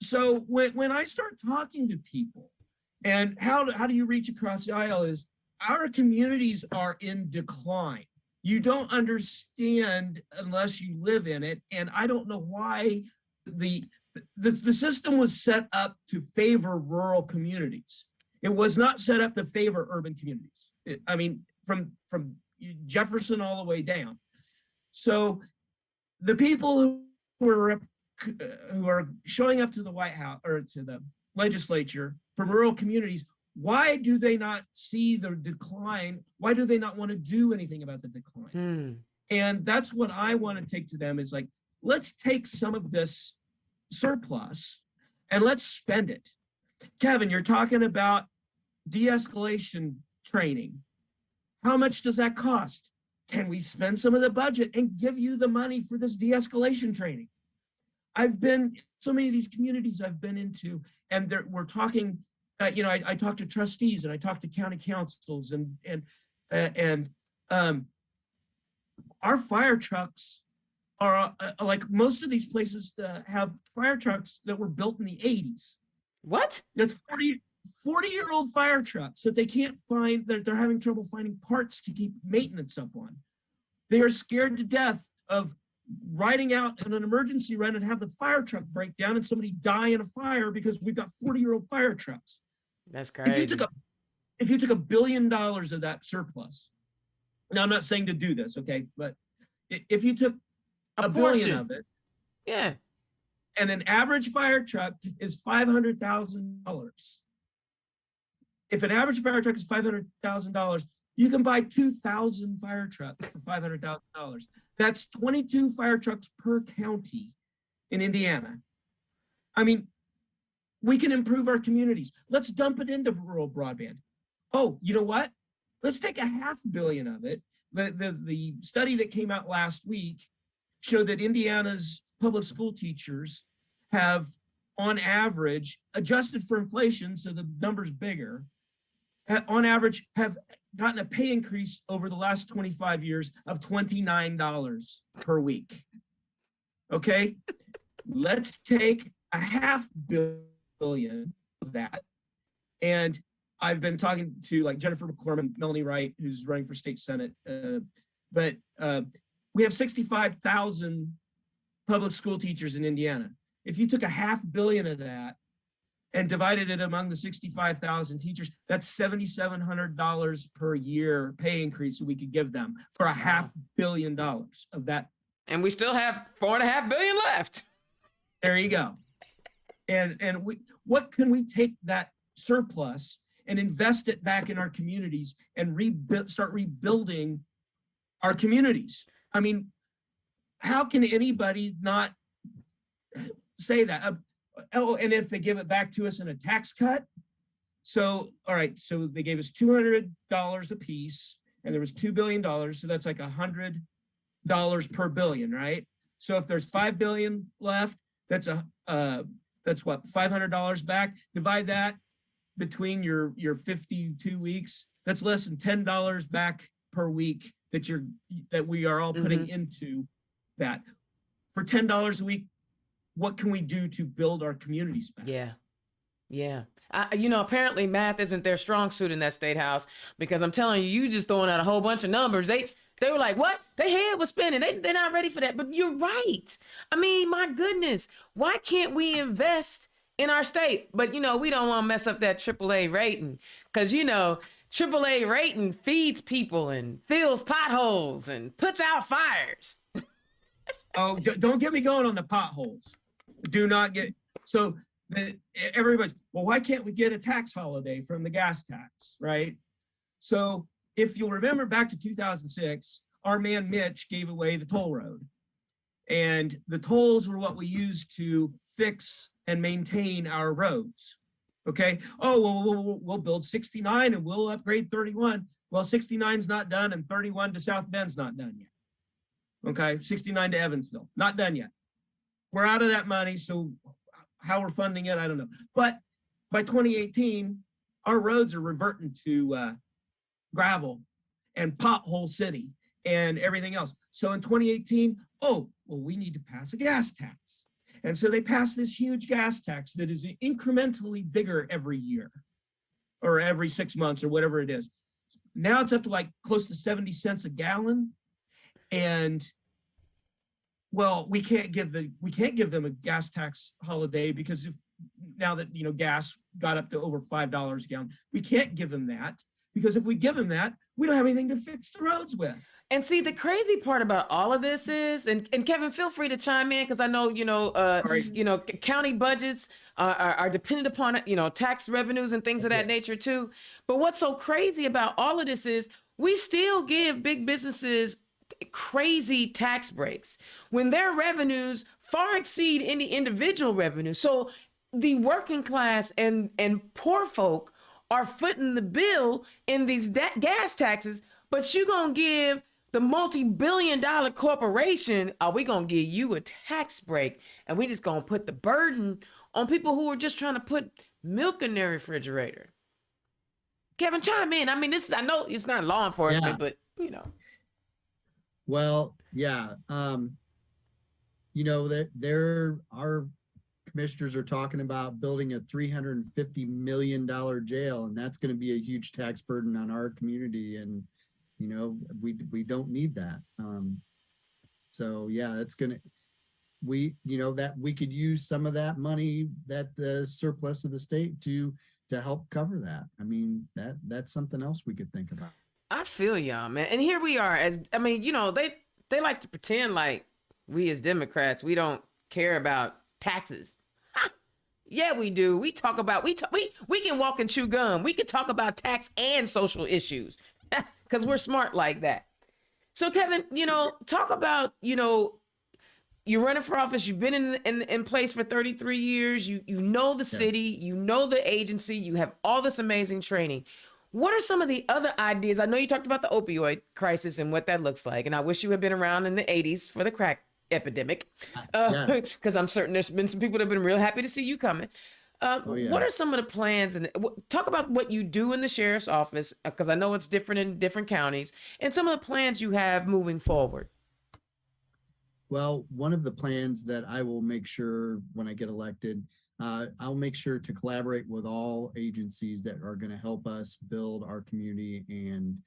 So when I start talking to people, and how do you reach across the aisle, is our communities are in decline. You don't understand unless you live in it. And I don't know why the system was set up to favor rural communities. It was not set up to favor urban communities. I mean, from Jefferson all the way down. So the people who are showing up to the White House or to the legislature from rural communities, why do they not see the decline? Why do they not want to do anything about the decline? And that's what I want to take to them, is like, let's take some of this surplus and let's spend it. Kevin, you're talking about de-escalation training. How much does that cost? Can we spend some of the budget and give you the money for this de-escalation training? I've been so many of these communities I've been into, and we're talking. I talk to trustees and I talk to county councils, and our fire trucks are like most of these places have fire trucks that were built in the 80s. What? That's 40-year-old fire trucks that they can't find, they're having trouble finding parts to keep maintenance up on. They are scared to death of riding out in an emergency run and have the fire truck break down and somebody die in a fire because we've got 40-year-old fire trucks. That's crazy. If you took $1 billion of that surplus, now I'm not saying to do this, okay, but if you took a billion of it, yeah, and an average fire truck is $500,000. If an average fire truck is $500,000, you can buy 2,000 fire trucks for $500,000. That's 22 fire trucks per county in Indiana. I mean, we can improve our communities. Let's dump it into rural broadband. Oh, you know what? Let's take $500 million of it. The study that came out last week showed that Indiana's public school teachers have, on average, adjusted for inflation, so the number's bigger, on average have gotten a pay increase over the last 25 years of $29 per week. Okay, let's take $500 million of that. And I've been talking to like Jennifer McCormick, Melanie Wright, who's running for state senate, but we have 65,000 public school teachers in Indiana. If you took $500 million of that and divided it among the 65,000 teachers, that's $7,700 per year pay increase that we could give them for $500 million of that. And we still have $4.5 billion left. There you go. And what can we take that surplus and invest it back in our communities and start rebuilding our communities? I mean, how can anybody not say that? Oh, and if they give it back to us in a tax cut, so all right, so they gave us $200 a piece, and there was $2 billion, so that's like $100 per billion, right? So if there's $5 billion left, that's what, $500 back. Divide that between your 52 weeks. That's less than $10 back per week that we are all putting into that. For $10 a week, what can we do to build our communities back? Yeah. Apparently math isn't their strong suit in that state house, because I'm telling you, you just throwing out a whole bunch of numbers. They were like, what? Their head was spinning. They're not ready for that. But you're right. I mean, my goodness, why can't we invest in our state? But, we don't want to mess up that AAA rating, because, AAA rating feeds people and fills potholes and puts out fires. Oh, don't get me going on the potholes. Do not get, so everybody's, well, why can't we get a tax holiday from the gas tax, right? So if you'll remember back to 2006, our man Mitch gave away the toll road. And the tolls were what we used to fix and maintain our roads. Okay. Oh, well, we'll build 69 and we'll upgrade 31. Well, 69's not done and 31 to South Bend's not done yet. Okay. 69 to Evansville, not done yet. We're out of that money. So how we're funding it, I don't know. But by 2018, our roads are reverting to gravel and pothole city and everything else. So in 2018, oh, well, we need to pass a gas tax. And so they passed this huge gas tax that is incrementally bigger every year or every 6 months or whatever it is. Now it's up to like close to 70 cents a gallon. And well, we can't give them a gas tax holiday, because if now that gas got up to over $5 a gallon, we can't give them that, because if we give them that, we don't have anything to fix the roads with. And see, the crazy part about all of this is, and Kevin, feel free to chime in, because I know, county budgets are dependent upon, tax revenues and things of that nature too. But what's so crazy about all of this is we still give big businesses crazy tax breaks when their revenues far exceed any individual revenue. So the working class and poor folk are footing the bill in these gas taxes, but you're going to give the multi-billion-dollar corporation, we going to give you a tax break, and we just going to put the burden on people who are just trying to put milk in their refrigerator. Kevin, chime in. I mean, I know it's not law enforcement, but Well, yeah. That there are commissioners are talking about building a $350 million jail, and that's going to be a huge tax burden on our community. And, you know, we don't need that. So yeah, that's going to, that we could use some of that money, that the surplus of the state to help cover that. I mean, that's something else we could think about. I feel y'all, man. And here we are they like to pretend like we as Democrats, we don't care about taxes. Yeah, we do. We talk about, we can walk and chew gum. We can talk about tax and social issues because we're smart like that. So Kevin, talk about, you're running for office. You've been in place for 33 years. You know the city, you know the agency, you have all this amazing training. What are some of the other ideas? I know you talked about the opioid crisis and what that looks like. And I wish you had been around in the 80s for the crack epidemic. Because I'm certain there's been some people that have been real happy to see you coming. What are some of the plans? And talk about what you do in the sheriff's office, because I know it's different in different counties, and some of the plans you have moving forward. Well, one of the plans that I will make sure when I get elected, I'll make sure to collaborate with all agencies that are going to help us build our community and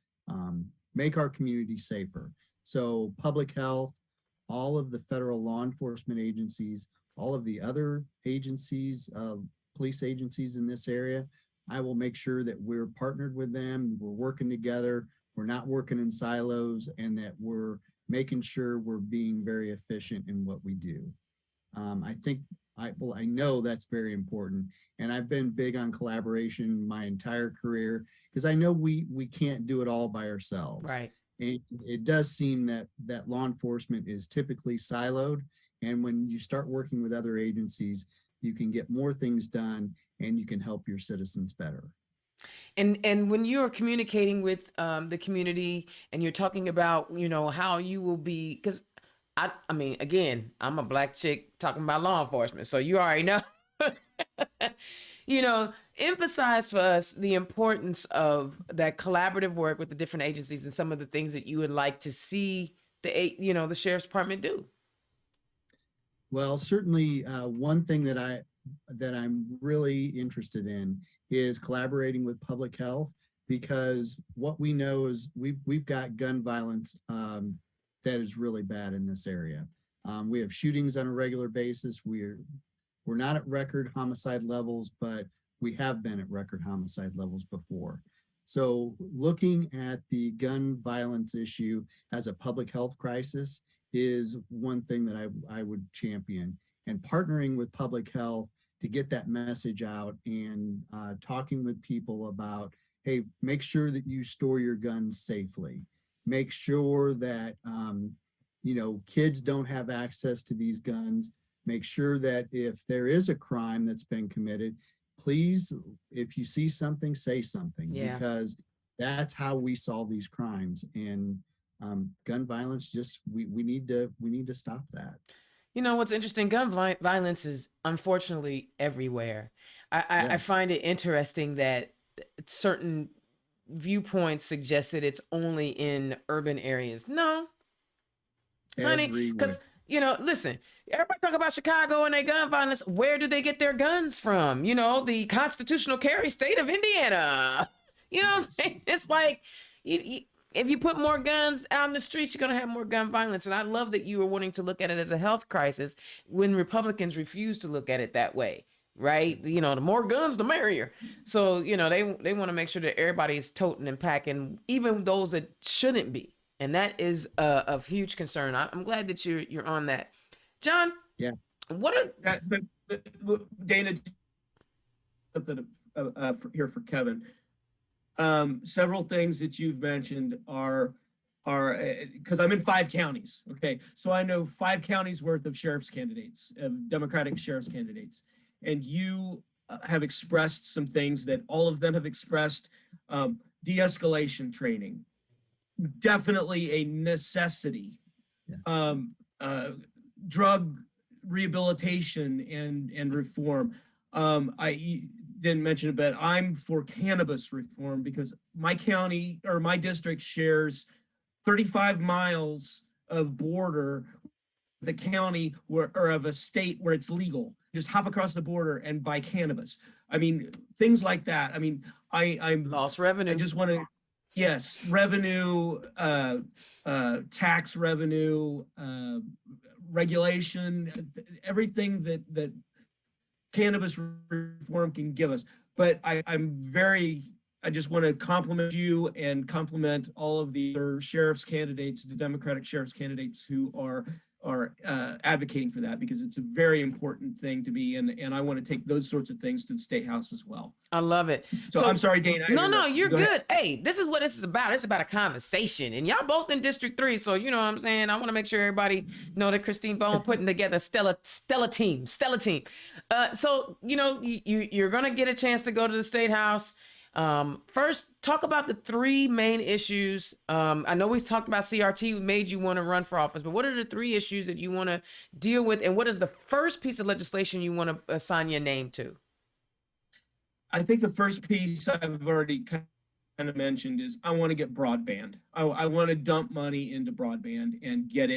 make our community safer. So public health, all of the federal law enforcement agencies, all of the other agencies, police agencies in this area, I will make sure that we're partnered with them, we're working together, we're not working in silos, and that we're making sure we're being very efficient in what we do. I know that's very important, and I've been big on collaboration my entire career because I know we can't do it all by ourselves. Right. And it does seem that law enforcement is typically siloed, and when you start working with other agencies, you can get more things done and you can help your citizens better. And when you're communicating with the community and you're talking about, how you will be, because I mean, again, I'm a Black chick talking about law enforcement, so you already know. Emphasize for us the importance of that collaborative work with the different agencies and some of the things that you would like to see the sheriff's department do. Well, certainly one thing that I'm really interested in is collaborating with public health, because what we know is we've got gun violence that is really bad in this area. We have shootings on a regular basis. We're not at record homicide levels, but we have been at record homicide levels before. So looking at the gun violence issue as a public health crisis is one thing that I would champion, and partnering with public health to get that message out and talking with people about, hey, make sure that you store your guns safely. Make sure that, kids don't have access to these guns. Make sure that if there is a crime that's been committed, please, if you see something, say something, because that's how we solve these crimes. And gun violence, we need to stop that. What's interesting, gun violence is unfortunately everywhere. I find it interesting that certain viewpoints suggest that it's only in urban areas. No, honey, because listen, everybody talk about Chicago and their gun violence. Where do they get their guns from? The constitutional carry state of Indiana. What I'm saying? It's like, if you put more guns out in the streets, you're going to have more gun violence. And I love that you were wanting to look at it as a health crisis when Republicans refuse to look at it that way. Right? The more guns, the merrier. So, they want to make sure that everybody is toting and packing, even those that shouldn't be. And that is of huge concern. I'm glad that you're on that. John? Yeah. What are Dana, something here for Kevin. Several things that you've mentioned are because I'm in 5 counties. Okay. So I know 5 counties worth of sheriff's candidates, Democratic sheriff's candidates. And you have expressed some things that all of them have expressed. De-escalation training, definitely a necessity. Yes. Drug rehabilitation and reform. I didn't mention it, but I'm for cannabis reform because my county or my district shares 35 miles of border the county where, or of a state where it's legal. Just hop across the border and buy cannabis. I mean, things like that. I mean, Lost revenue. I just want to, yes, revenue, tax revenue, regulation, everything that cannabis reform can give us. But I just want to compliment you and compliment all of the other sheriff's candidates, the Democratic sheriff's candidates who are advocating for that, because it's a very important thing to be, and I want to take those sorts of things to the State House as well. I love it. So I'm sorry, Dana. No, you're Go good. ahead. Hey, this is what this is about. It's about a conversation, and y'all both in District 3, so you know what I'm saying. I want to make sure everybody know that Christine Bone putting together stellar team. So you know you're gonna get a chance to go to the State House. First, talk about the three main issues. I know we talked about CRT made you want to run for office, but what are the three issues that you want to deal with, and what is the first piece of legislation you want to assign your name to? I think the first piece I've already kind of mentioned is I want to get broadband. I want to dump money into broadband and get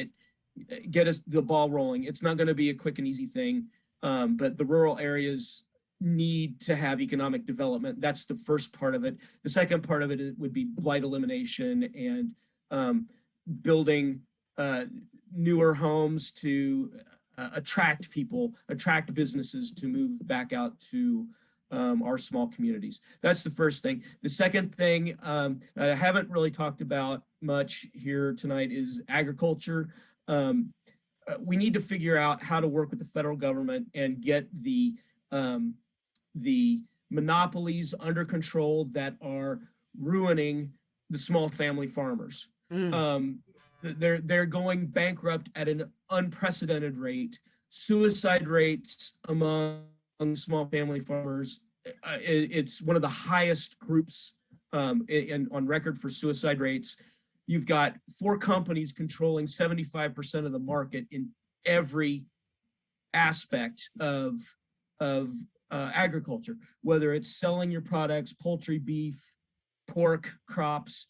us the ball rolling. It's not going to be a quick and easy thing, but the rural areas need to have economic development. That's the first part of it. The second part of it would be blight elimination and building newer homes to attract people, attract businesses to move back out to our small communities. That's the first thing. The second thing I haven't really talked about much here tonight is agriculture. We need to figure out how to work with the federal government and get the monopolies under control that are ruining the small family farmers. They're going bankrupt at an unprecedented rate. Suicide rates among small family farmers, it's one of the highest groups on record for suicide rates. You've got 4 companies controlling 75% of the market in every aspect of agriculture, whether it's selling your products, poultry, beef, pork, crops.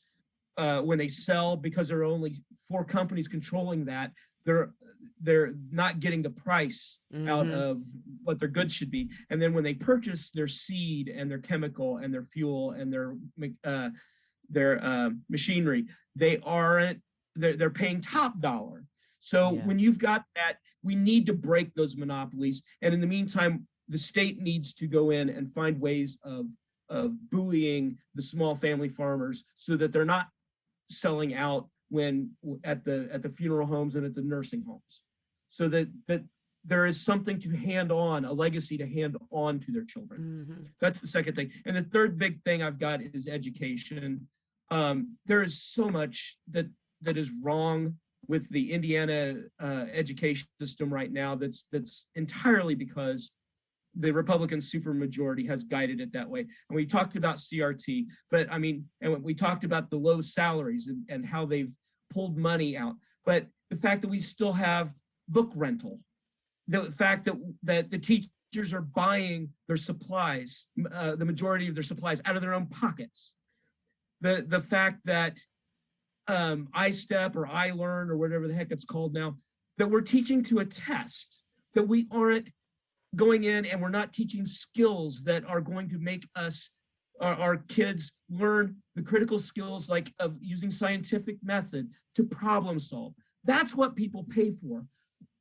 When they sell, because there are only 4 companies controlling that, they're not getting the price out of what their goods should be. And then when they purchase their seed and their chemical and their fuel and their machinery, they're paying top dollar. So when you've got that, we need to break those monopolies. And in the meantime, the state needs to go in and find ways of buoying the small family farmers so that they're not selling out when at the funeral homes and at the nursing homes, so that there is something to hand on, a legacy to hand on to their children. That's the second thing. And the third big thing I've got is education. There is so much that is wrong with the Indiana education system right now. That's entirely because the Republican supermajority has guided it that way. And we talked about CRT, but I mean, and we talked about the low salaries and how they've pulled money out. But the fact that we still have book rental, the fact that the teachers are buying their supplies, the majority of their supplies out of their own pockets, the fact that iStep or iLearn or whatever the heck it's called now, that we're teaching to a test, that we aren't going in and we're not teaching skills that are going to make us, our kids learn the critical skills like of using scientific method to problem solve. That's what people pay for.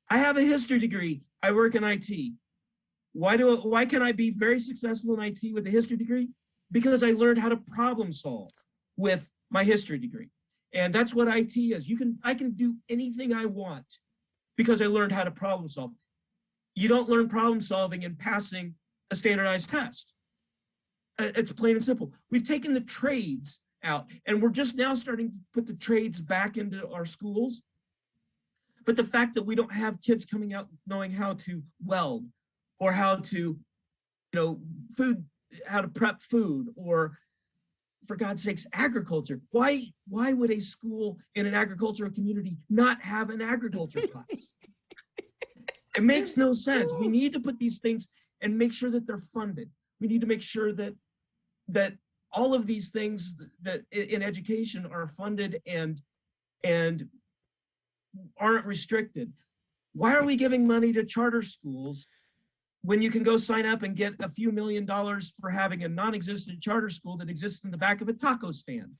I have a history degree. I work in IT. Why can I be very successful in IT with a history degree? Because I learned how to problem solve with my history degree. And that's what IT is. I can do anything I want because I learned how to problem solve. You don't learn problem solving and passing a standardized test. It's plain and simple. We've taken the trades out and we're just now starting to put the trades back into our schools. But the fact that we don't have kids coming out knowing how to weld or how to, how to prep food, or for God's sakes, agriculture. Why would a school in an agricultural community not have an agriculture class? It makes no sense. We need to put these things and make sure that they're funded. We need to make sure that all of these things that in education are funded and aren't restricted. Why are we giving money to charter schools when you can go sign up and get a few $1 million for having a non-existent charter school that exists in the back of a taco stand?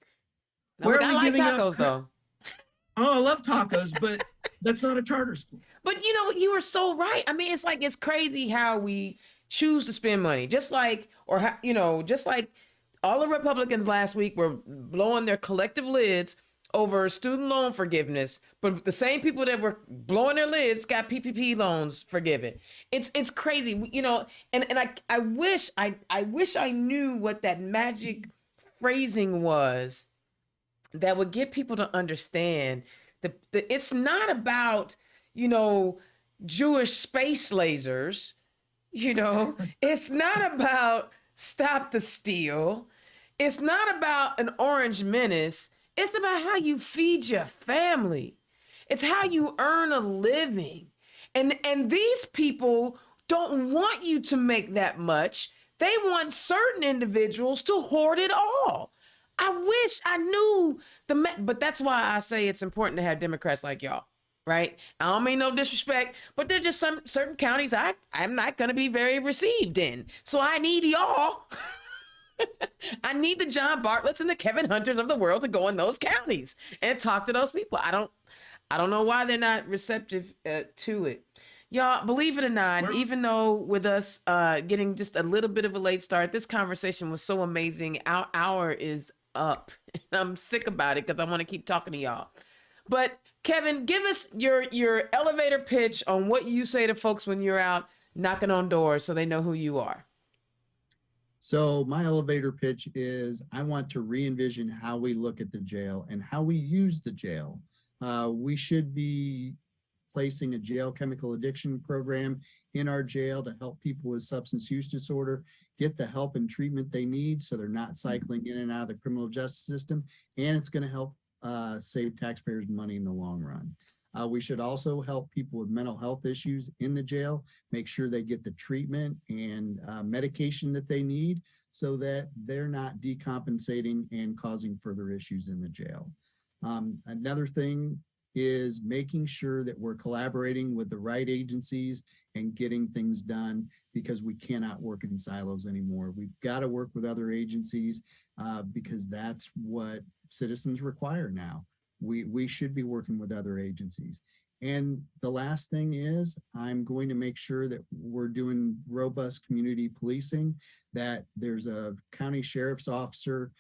No, Where I are we like giving tacos out? though. Oh, I love tacos, but that's not a charter school. But you know, you are so right. I mean, it's like it's crazy how we choose to spend money. Just like, just like all the Republicans last week were blowing their collective lids over student loan forgiveness, but the same people that were blowing their lids got PPP loans forgiven. It's crazy, and I wish I knew what that magic phrasing was that would get people to understand the it's not about, Jewish space lasers, it's not about stop the steal. It's not about an orange menace. It's about how you feed your family. It's how you earn a living. And these people don't want you to make that much. They want certain individuals to hoard it all. I wish I knew but that's why I say it's important to have Democrats like y'all, right? I don't mean no disrespect, but there're just some certain counties I'm not going to be very received in. So I need y'all. I need the John Bartletts and the Kevin Hunters of the world to go in those counties and talk to those people. I don't know why they're not receptive to it. Y'all, believe it or not, even though with us getting just a little bit of a late start, this conversation was so amazing. Our hour is up. I'm sick about it because I want to keep talking to y'all. But Kevin, give us your elevator pitch on what you say to folks when you're out knocking on doors so they know who you are. So my elevator pitch is I want to re-envision how we look at the jail and how we use the jail. We should be placing a jail chemical addiction program in our jail to help people with substance use disorder get the help and treatment they need so they're not cycling in and out of the criminal justice system, and it's going to help save taxpayers money in the long run. We should also help people with mental health issues in the jail, make sure they get the treatment and medication that they need so that they're not decompensating and causing further issues in the jail. Another thing is making sure that we're collaborating with the right agencies and getting things done, because we cannot work in silos anymore. We've got to work with other agencies because that's what citizens require now. We should be working with other agencies. And the last thing is I'm going to make sure that we're doing robust community policing, that there's a county sheriff's officer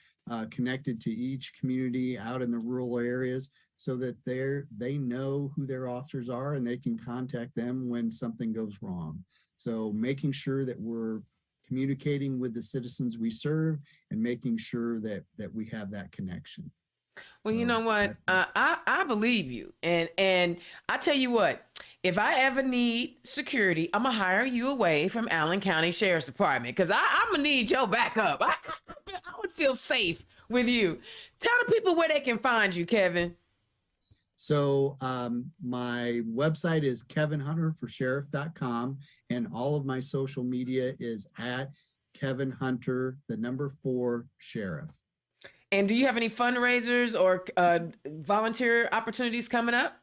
connected to each community out in the rural areas so that they know who their officers are and they can contact them when something goes wrong. So making sure that we're communicating with the citizens we serve and making sure that we have that connection. Well, you know what? I believe you. And I tell you what, if I ever need security, I'm going to hire you away from Allen County Sheriff's Department because I'm going to need your backup. I would feel safe with you. Tell the people where they can find you, Kevin. So my website is kevinhunterforsheriff.com, and all of my social media is at Kevin Hunter, the number 4 sheriff. And do you have any fundraisers or volunteer opportunities coming up?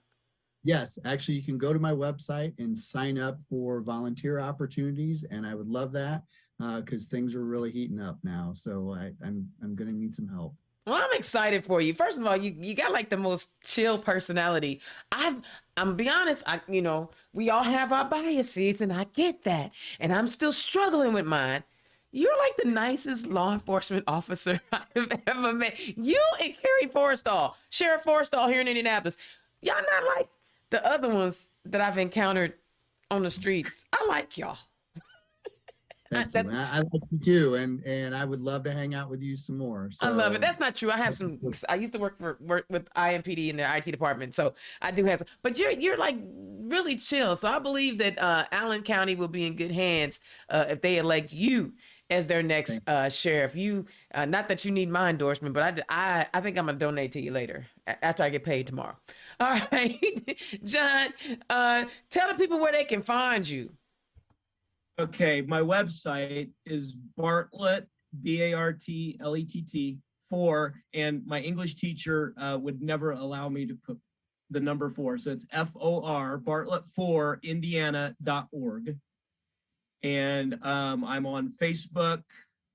Yes, actually, you can go to my website and sign up for volunteer opportunities, and I would love that because things are really heating up now. So I'm going to need some help. Well, I'm excited for you. First of all, you got like the most chill personality. I'm be honest, we all have our biases, and I get that, and I'm still struggling with mine. You're like the nicest law enforcement officer I've ever met. You and Kerry Forrestall, Sheriff Forrestall here in Indianapolis. Y'all not like the other ones that I've encountered on the streets. I like y'all. Thank you. I like you too, and I would love to hang out with you some more. So. I love it. That's not true. I used to work with IMPD in their IT department, so I do have some. But you're like really chill. So I believe that Allen County will be in good hands if they elect you as their next sheriff. You, not that you need my endorsement, but I think I'm gonna donate to you later after I get paid tomorrow. All right, John, tell the people where they can find you. Okay, my website is Bartlett, Bartlett 4, and my English teacher would never allow me to put the number 4. So it's FOR, Bartlett4, Indiana.org. And I'm on Facebook.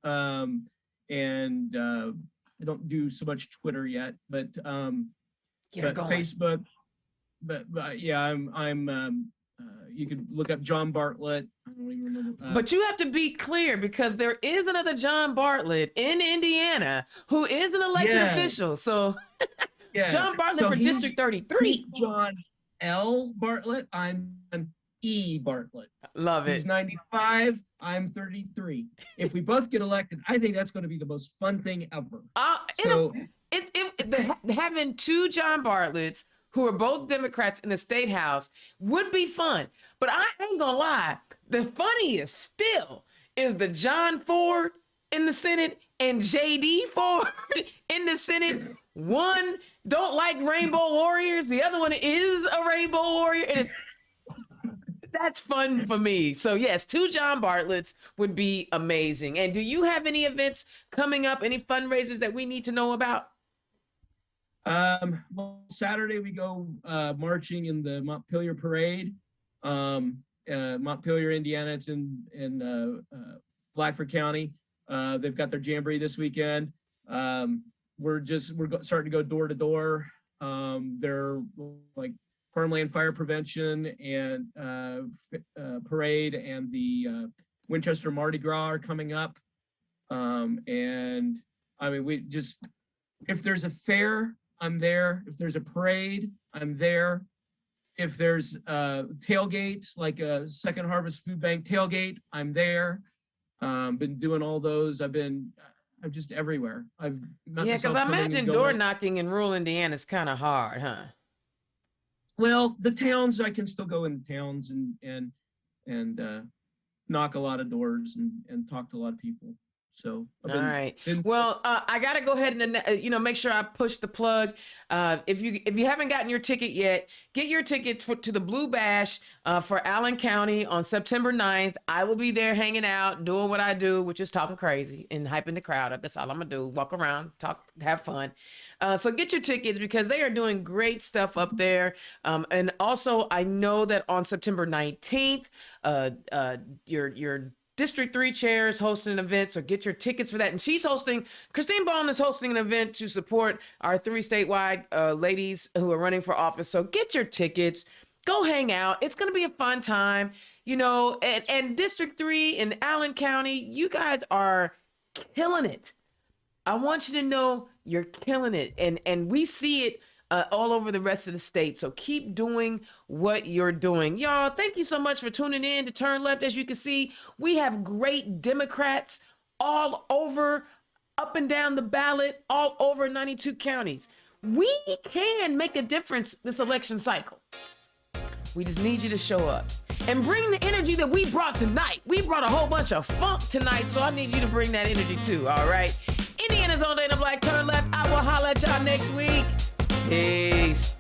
And I don't do so much Twitter yet, but Facebook. But yeah, I'm you can look up John Bartlett. I don't even remember. But you have to be clear, because there is another John Bartlett in Indiana who is an elected official. So John Bartlett for District 33. John L. Bartlett. I'm E. Bartlett. Love it. He's 95. I'm 33. If we both get elected, I think that's going to be the most fun thing ever. Having 2 John Bartletts who are both Democrats in the state house would be fun. But I ain't gonna lie, the funniest still is the John Ford in the Senate and JD Ford in the Senate. One don't like Rainbow Warriors, the other one is a Rainbow Warrior, and that's fun for me. So yes, 2 John Bartletts would be amazing. And do you have any events coming up, any fundraisers that we need to know about? Well, Saturday we go marching in the Montpelier Parade. Montpelier, Indiana. It's in Blackford County. They've got their jamboree this weekend. We're starting to go door to door. They're like farmland fire prevention and parade, and the Winchester Mardi Gras are coming up. And I mean, we just, if there's a fair, I'm there. If there's a parade, I'm there. If there's a tailgate, like a Second Harvest Food Bank tailgate, I'm there. Been doing all those. I'm just everywhere. Because I imagine door knocking in rural Indiana is kind of hard, huh? Well, the towns, I can still go into towns and knock a lot of doors and talk to a lot of people. So all right. Well, I got to go ahead and make sure I push the plug. If you haven't gotten your ticket yet, get your ticket to the Blue Bash for Allen County on September 9th. I will be there hanging out, doing what I do, which is talking crazy and hyping the crowd up. That's all I'm gonna do. Walk around, talk, have fun. So get your tickets, because they are doing great stuff up there. And also, I know that on September 19th, your District 3 chair is hosting an event, so get your tickets for that. And Christine Ballin is hosting an event to support our 3 statewide ladies who are running for office. So get your tickets, go hang out. It's going to be a fun time, and District 3 in Allen County, you guys are killing it. I want you to know you're killing it. And we see it all over the rest of the state. So keep doing what you're doing. Y'all, thank you so much for tuning in to Turn Left. As you can see, we have great Democrats all over, up and down the ballot, all over 92 counties. We can make a difference this election cycle. We just need you to show up and bring the energy that we brought tonight. We brought a whole bunch of funk tonight, so I need you to bring that energy too, all right? Indiana's own Dana Black, Turn Left. I will holler at y'all next week. Peace.